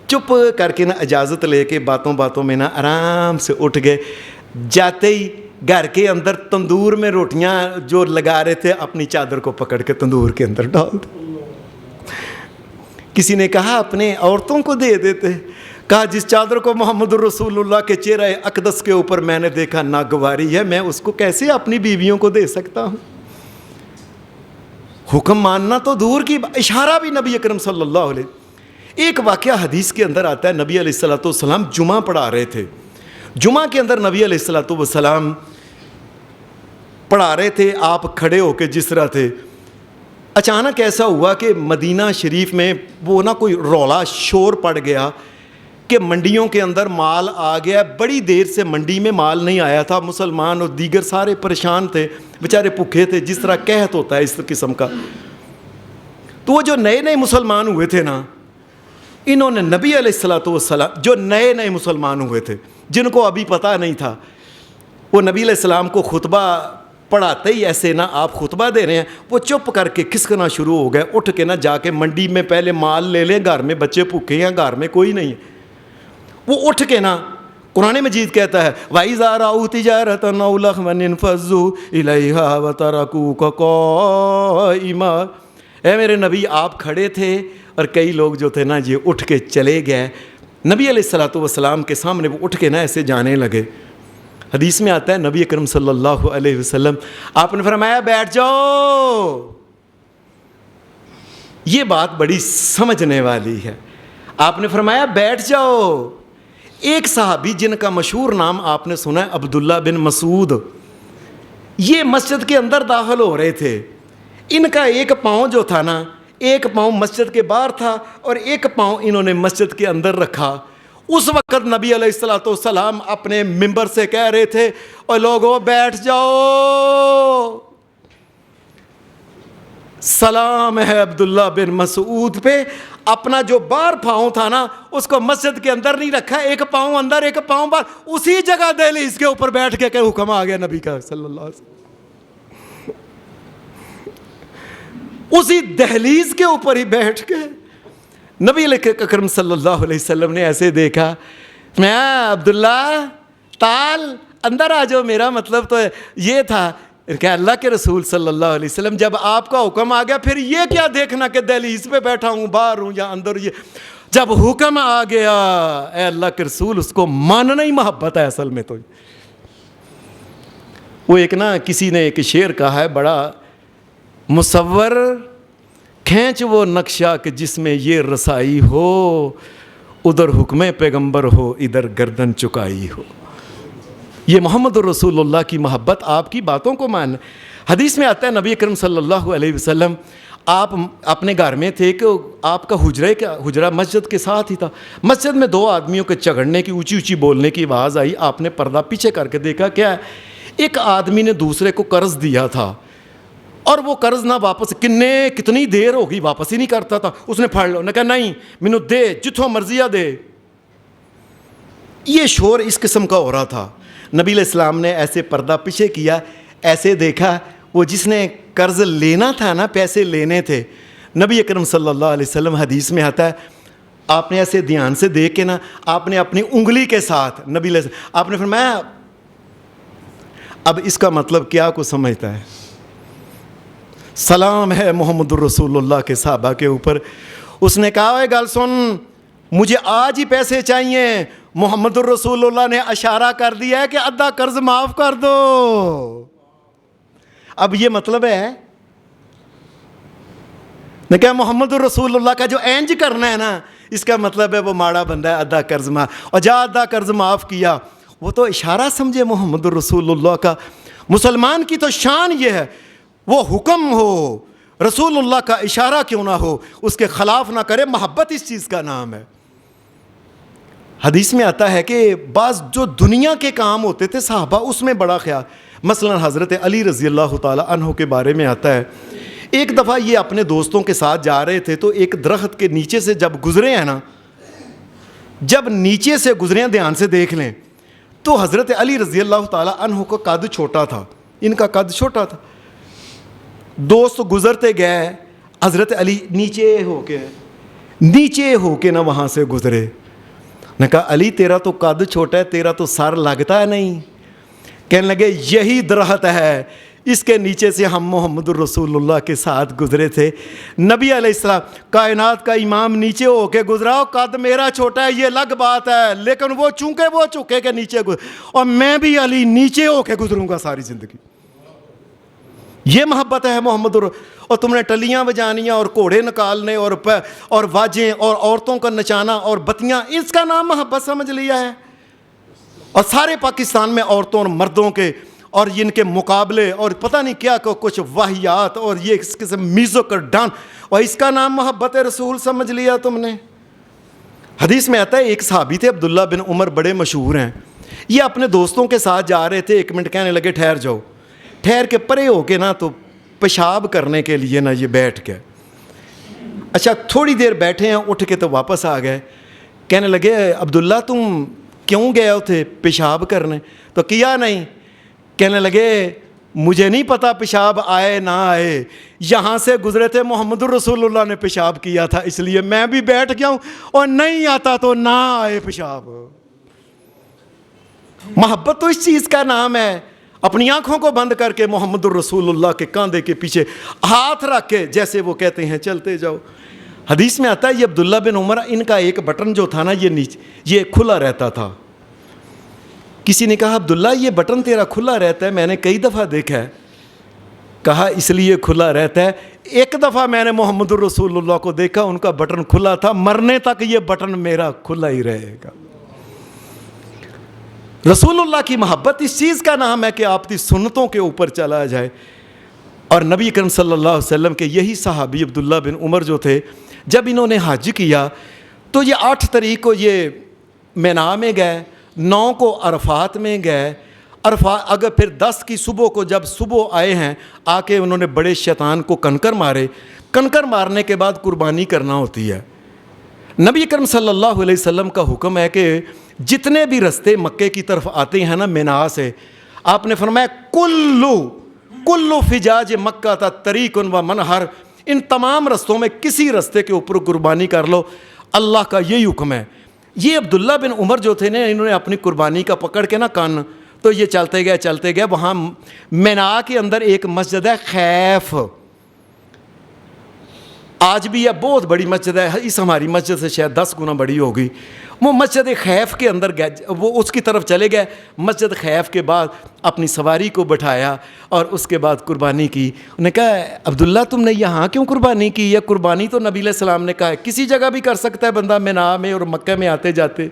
[SPEAKER 1] چپ کر کے نا اجازت لے کے باتوں باتوں میں نا آرام سے اٹھ گئے. جاتے ہی گھر کے اندر تندور میں روٹیاں جو لگا رہے تھے، اپنی چادر کو پکڑ کے تندور کے اندر ڈال دے. کسی نے کہا اپنے عورتوں کو دے دیتے. کہا جس چادر کو محمد الرسول اللہ کے چہرہ اقدس کے اوپر میں نے دیکھا ناگواری ہے، میں اس کو کیسے اپنی بیویوں کو دے سکتا ہوں. حکم ماننا تو دور کی، اشارہ بھی نبی اکرم صلی اللہ علیہ. ایک واقعہ حدیث کے اندر آتا ہے، نبی علیہ الصلوۃ والسلام جمعہ پڑھا رہے تھے. جمعہ کے اندر نبی علیہ الصلوۃ والسلام پڑھا رہے تھے، آپ کھڑے ہو کے جس طرح تھے. اچانک ایسا ہوا کہ مدینہ شریف میں وہ نا کوئی رولا شور پڑ گیا کہ منڈیوں کے اندر مال آ گیا. بڑی دیر سے منڈی میں مال نہیں آیا تھا. مسلمان اور دیگر سارے پریشان تھے، بیچارے بھوکے تھے، جس طرح قحط ہوتا ہے اس قسم کا. تو وہ جو نئے نئے مسلمان ہوئے تھے نا، انہوں نے نبی علیہ الصلوۃ والسلام، جو نئے نئے مسلمان ہوئے تھے جن کو ابھی پتہ نہیں تھا، وہ نبی علیہ السلام کو خطبہ پڑھاتے ہی ایسے نا آپ خطبہ دے رہے ہیں، وہ چپ کر کے کھسکنا شروع ہو گئے. اٹھ کے نا جا کے منڈی میں پہلے مال لے لیں، گھر میں بچے بھوکے ہیں، گھر میں کوئی نہیں ہے. وہ اٹھ کے نا، قرآن مجید کہتا ہے وَإِذَا رَأَوْا تِجَارَةً أَوْ لَهْوًا انفَضُّوا إِلَيْهَا وَتَرَكُوكَ قَائِمًا. اے میرے نبی، آپ کھڑے تھے اور کئی لوگ جو تھے نا یہ اٹھ کے چلے گئے. نبی علیہ الصلوۃ والسلام کے سامنے وہ اٹھ کے نا ایسے جانے لگے. حدیث میں آتا ہے نبی اکرم صلی اللہ علیہ وسلم، آپ نے فرمایا بیٹھ جاؤ. یہ بات بڑی سمجھنے والی ہے. آپ نے فرمایا بیٹھ جاؤ. ایک صحابی جن کا مشہور نام آپ نے سنا ہے، عبداللہ بن مسعود، یہ مسجد کے اندر داخل ہو رہے تھے. ان کا ایک پاؤں جو تھا نا، ایک پاؤں مسجد کے باہر تھا اور ایک پاؤں انہوں نے مسجد کے اندر رکھا. اس وقت نبی علیہ الصلوۃ والسلام اپنے ممبر سے کہہ رہے تھے اور لوگوں بیٹھ جاؤ. سلام ہے عبداللہ بن مسعود پہ. اپنا جو باہر پاؤں تھا نا، اس کو مسجد کے اندر نہیں رکھا، ایک پاؤں اندر ایک پاؤں باہر، اسی جگہ دہلیز کے اوپر بیٹھ کے کہ حکم آ گیا نبی کا صلی اللہ علیہ وسلم. اسی دہلیز کے اوپر ہی بیٹھ کے نبی اکرم صلی اللہ علیہ وسلم نے ایسے دیکھا، میں عبداللہ تال اندر آ جاؤ. میرا مطلب تو یہ تھا کہ اللہ کے رسول صلی اللہ علیہ وسلم جب آپ کا حکم آ گیا، پھر یہ کیا دیکھنا کہ دہلیز پہ بیٹھا ہوں، باہر ہوں یا اندر. یہ جب حکم آ گیا اے اللہ کے رسول، اس کو ماننا ہی محبت ہے اصل میں. تو وہ ایک نا کسی نے ایک شعر کہا ہے بڑا مصور، کھینچ وہ نقشہ کہ جس میں یہ رسائی ہو، ادھر حکم پیغمبر ہو ادھر گردن چکائی ہو. یہ محمد الرسول اللہ کی محبت، آپ کی باتوں کو مان. حدیث میں آتا ہے نبی اکرم صلی اللہ علیہ وسلم آپ اپنے گھر میں تھے کہ آپ کا حجرہ مسجد کے ساتھ ہی تھا. مسجد میں دو آدمیوں کے جھگڑنے کی، اونچی اونچی بولنے کی آواز آئی. آپ نے پردہ پیچھے کر کے دیکھا کیا ہے. ایک آدمی نے دوسرے کو قرض دیا تھا اور وہ قرض نہ واپس کتنی دیر ہوگی واپس ہی نہیں کرتا تھا. اس نے پھڑ لو، نے کہا نہیں مینوں دے، جتھوں مرضی دے. یہ شور اس قسم کا ہو رہا تھا. نبی علیہ السلام نے ایسے پردہ پیچھے کیا, ایسے دیکھا, وہ جس نے قرض لینا تھا نا, پیسے لینے تھے, نبی اکرم صلی اللہ علیہ وسلم حدیث میں آتا ہے, آپ نے ایسے دھیان سے دیکھ کے نا, آپ نے اپنی انگلی کے ساتھ نبی علیہ السلام, آپ نے فرمایا, اب اس کا مطلب کیا کو سمجھتا ہے؟ سلام ہے محمد الرسول اللہ کے صحابہ کے اوپر. اس نے کہا, اے گل سن, مجھے آج ہی پیسے چاہیے. محمد الرسول اللہ نے اشارہ کر دیا ہے کہ آدھا قرض معاف کر دو. اب یہ مطلب ہے نے کہ محمد الرسول اللہ کا جو اینج کرنا ہے نا, اس کا مطلب ہے وہ ماڑا بندہ ہے, آدھا قرض معاف, اور جا آدھا قرض معاف کیا. وہ تو اشارہ سمجھے محمد الرسول اللہ کا. مسلمان کی تو شان یہ ہے, وہ حکم ہو, رسول اللہ کا اشارہ کیوں نہ ہو, اس کے خلاف نہ کرے. محبت اس چیز کا نام ہے. حدیث میں آتا ہے کہ بعض جو دنیا کے کام ہوتے تھے صحابہ, اس میں بڑا خیال, مثلا حضرت علی رضی اللہ تعالی عنہ کے بارے میں آتا ہے, ایک دفعہ یہ اپنے دوستوں کے ساتھ جا رہے تھے, تو ایک درخت کے نیچے سے جب گزرے ہیں نا, جب نیچے سے گزرے ہیں, دھیان سے دیکھ لیں, تو حضرت علی رضی اللہ تعالی عنہ کا قد چھوٹا تھا, ان کا قد چھوٹا تھا. دوست گزرتے گئے, حضرت علی نیچے ہو کے نا وہاں سے گزرے. نے کہا, علی تیرا تو قد چھوٹا ہے, تیرا تو سر لگتا ہے نہیں. کہنے لگے, یہی درخت ہے, اس کے نیچے سے ہم محمد الرسول اللہ کے ساتھ گزرے تھے. نبی علیہ السلام کائنات کا امام نیچے ہو کے گزرا, قد میرا چھوٹا ہے یہ الگ بات ہے, لیکن وہ چونکہ وہ چکے کے نیچے اور میں بھی علی نیچے ہو کے گزروں گا ساری زندگی. یہ محبت ہے محمد اور تم نے ٹلیاں بجانیاں اور گھوڑے نکالنے اور واجیں اور عورتوں کا نچانا اور بتیاں, اس کا نام محبت سمجھ لیا ہے. اور سارے پاکستان میں عورتوں اور مردوں کے اور ان کے مقابلے اور پتہ نہیں کیا کچھ واہیات اور یہ اس قسم میوزک اور ڈانس, اور اس کا نام محبت رسول سمجھ لیا تم نے. حدیث میں آتا ہے, ایک صحابی تھے عبداللہ بن عمر, بڑے مشہور ہیں. یہ اپنے دوستوں کے ساتھ جا رہے تھے, 1 منٹ کہنے لگے ٹھہر جاؤ. ٹھہر کے پرے ہو کے نا تو پیشاب کرنے کے لیے نا یہ بیٹھ گئے. اچھا تھوڑی دیر بیٹھے ہیں, اٹھ کے تو واپس آ گئے. کہنے لگے, عبداللہ تم کیوں گئے تھے پیشاب کرنے؟ تو کیا نہیں. کہنے لگے, مجھے نہیں پتا پیشاب آئے نہ آئے, یہاں سے گزرے تھے محمد الرسول اللہ نے پیشاب کیا تھا, اس لیے میں بھی بیٹھ گیا ہوں, اور نہیں آتا تو نہ آئے پیشاب. محبت تو اس چیز کا نام ہے. اپنی آنکھوں کو بند کر کے محمد الرسول اللہ کے کاندھے کے پیچھے ہاتھ رکھ کے, جیسے وہ کہتے ہیں چلتے جاؤ. حدیث میں آتا ہے, یہ عبداللہ بن عمر, ان کا ایک بٹن جو تھا نا یہ نیچے یہ کھلا رہتا تھا. کسی نے کہا, عبداللہ یہ بٹن تیرا کھلا رہتا ہے, میں نے کئی دفعہ دیکھا ہے. کہا, اس لیے کھلا رہتا ہے, ایک دفعہ میں نے محمد الرسول اللہ کو دیکھا, ان کا بٹن کھلا تھا, مرنے تک یہ بٹن میرا کھلا ہی رہے گا. رسول اللہ کی محبت اس چیز کا نام ہے کہ آپ کی سنتوں کے اوپر چلا جائے. اور نبی کرم صلی اللہ علیہ وسلم کے یہی صحابی عبداللہ بن عمر جو تھے, جب انہوں نے حج کیا تو یہ 8 تاریخ کو یہ مینا میں گئے, 9 کو عرفات میں گئے. عرفات اگر پھر 10 کی صبح کو جب صبح آئے ہیں, آ کے انہوں نے بڑے شیطان کو کنکر مارے. کنکر مارنے کے بعد قربانی کرنا ہوتی ہے. نبی کرم صلی اللہ علیہ وسلم کا حکم ہے کہ جتنے بھی رستے مکے کی طرف آتے ہیں نا مینا سے, آپ نے فرمایا کلو فجاج مکہ تا طریق و منہر, ان تمام رستوں میں کسی رستے کے اوپر قربانی کر لو. اللہ کا یہی حکم ہے. یہ عبداللہ بن عمر جو تھے نا, انہوں نے اپنی قربانی کا پکڑ کے نا کان, تو یہ چلتے گئے. وہاں مینا کے اندر ایک مسجد ہے خیف, آج بھی یہ بہت بڑی مسجد ہے, اس ہماری مسجد سے شاید 10 گنا بڑی ہوگی. وہ مسجد خیف کے اندر گئے, وہ اس کی طرف چلے گئے. مسجد خیف کے بعد اپنی سواری کو بٹھایا اور اس کے بعد قربانی کی. انہوں نے کہا, عبداللہ تم نے یہاں کیوں قربانی کی؟ یا قربانی تو نبی علیہ السلام نے کہا ہے کسی جگہ بھی کر سکتا ہے بندہ, مینا میں اور مکہ میں آتے جاتے.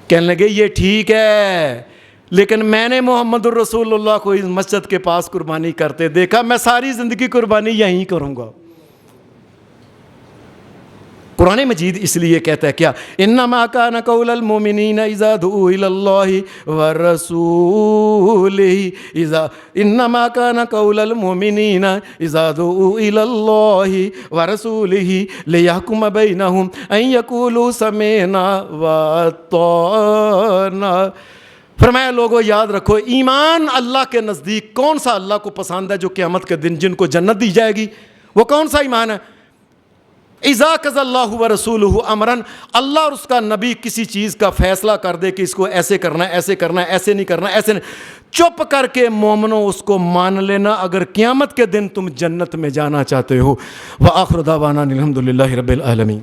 [SPEAKER 1] کہنے لگے, یہ ٹھیک ہے, لیکن میں نے محمد الرسول اللہ کو اس مسجد کے پاس قربانی کرتے دیکھا, میں ساری زندگی قربانی یہیں کروں گا. قرآن مجید اس لیے کہتا ہے کیا, انما کان قول المؤمنین اذا دعوا الی اللہ ورسولہ, انما کان قول المؤمنین اذا دعوا الی اللہ ورسولہ لیحکم بینہم ان یقولوا سمعنا واطعنا. فرمایا لوگوں یاد رکھو ایمان اللہ کے نزدیک کون سا اللہ کو پسند ہے جو قیامت کے دن جن کو جنت دی جائے گی، وہ کون سا ایمان ہے؟ اذا قضى اللہ ورسولہ امرا، اللہ اور اس کا نبی کسی چیز کا فیصلہ کر دے کہ اس کو ایسے کرنا ہے، ایسے کرنا ہے، ایسے نہیں کرنا ہے، ایسے نہیں، چپ کر کے مومنوں اس کو مان لینا اگر قیامت کے دن تم جنت میں جانا چاہتے ہو۔ وآخر دعوانا الحمد للہ رب العالمین۔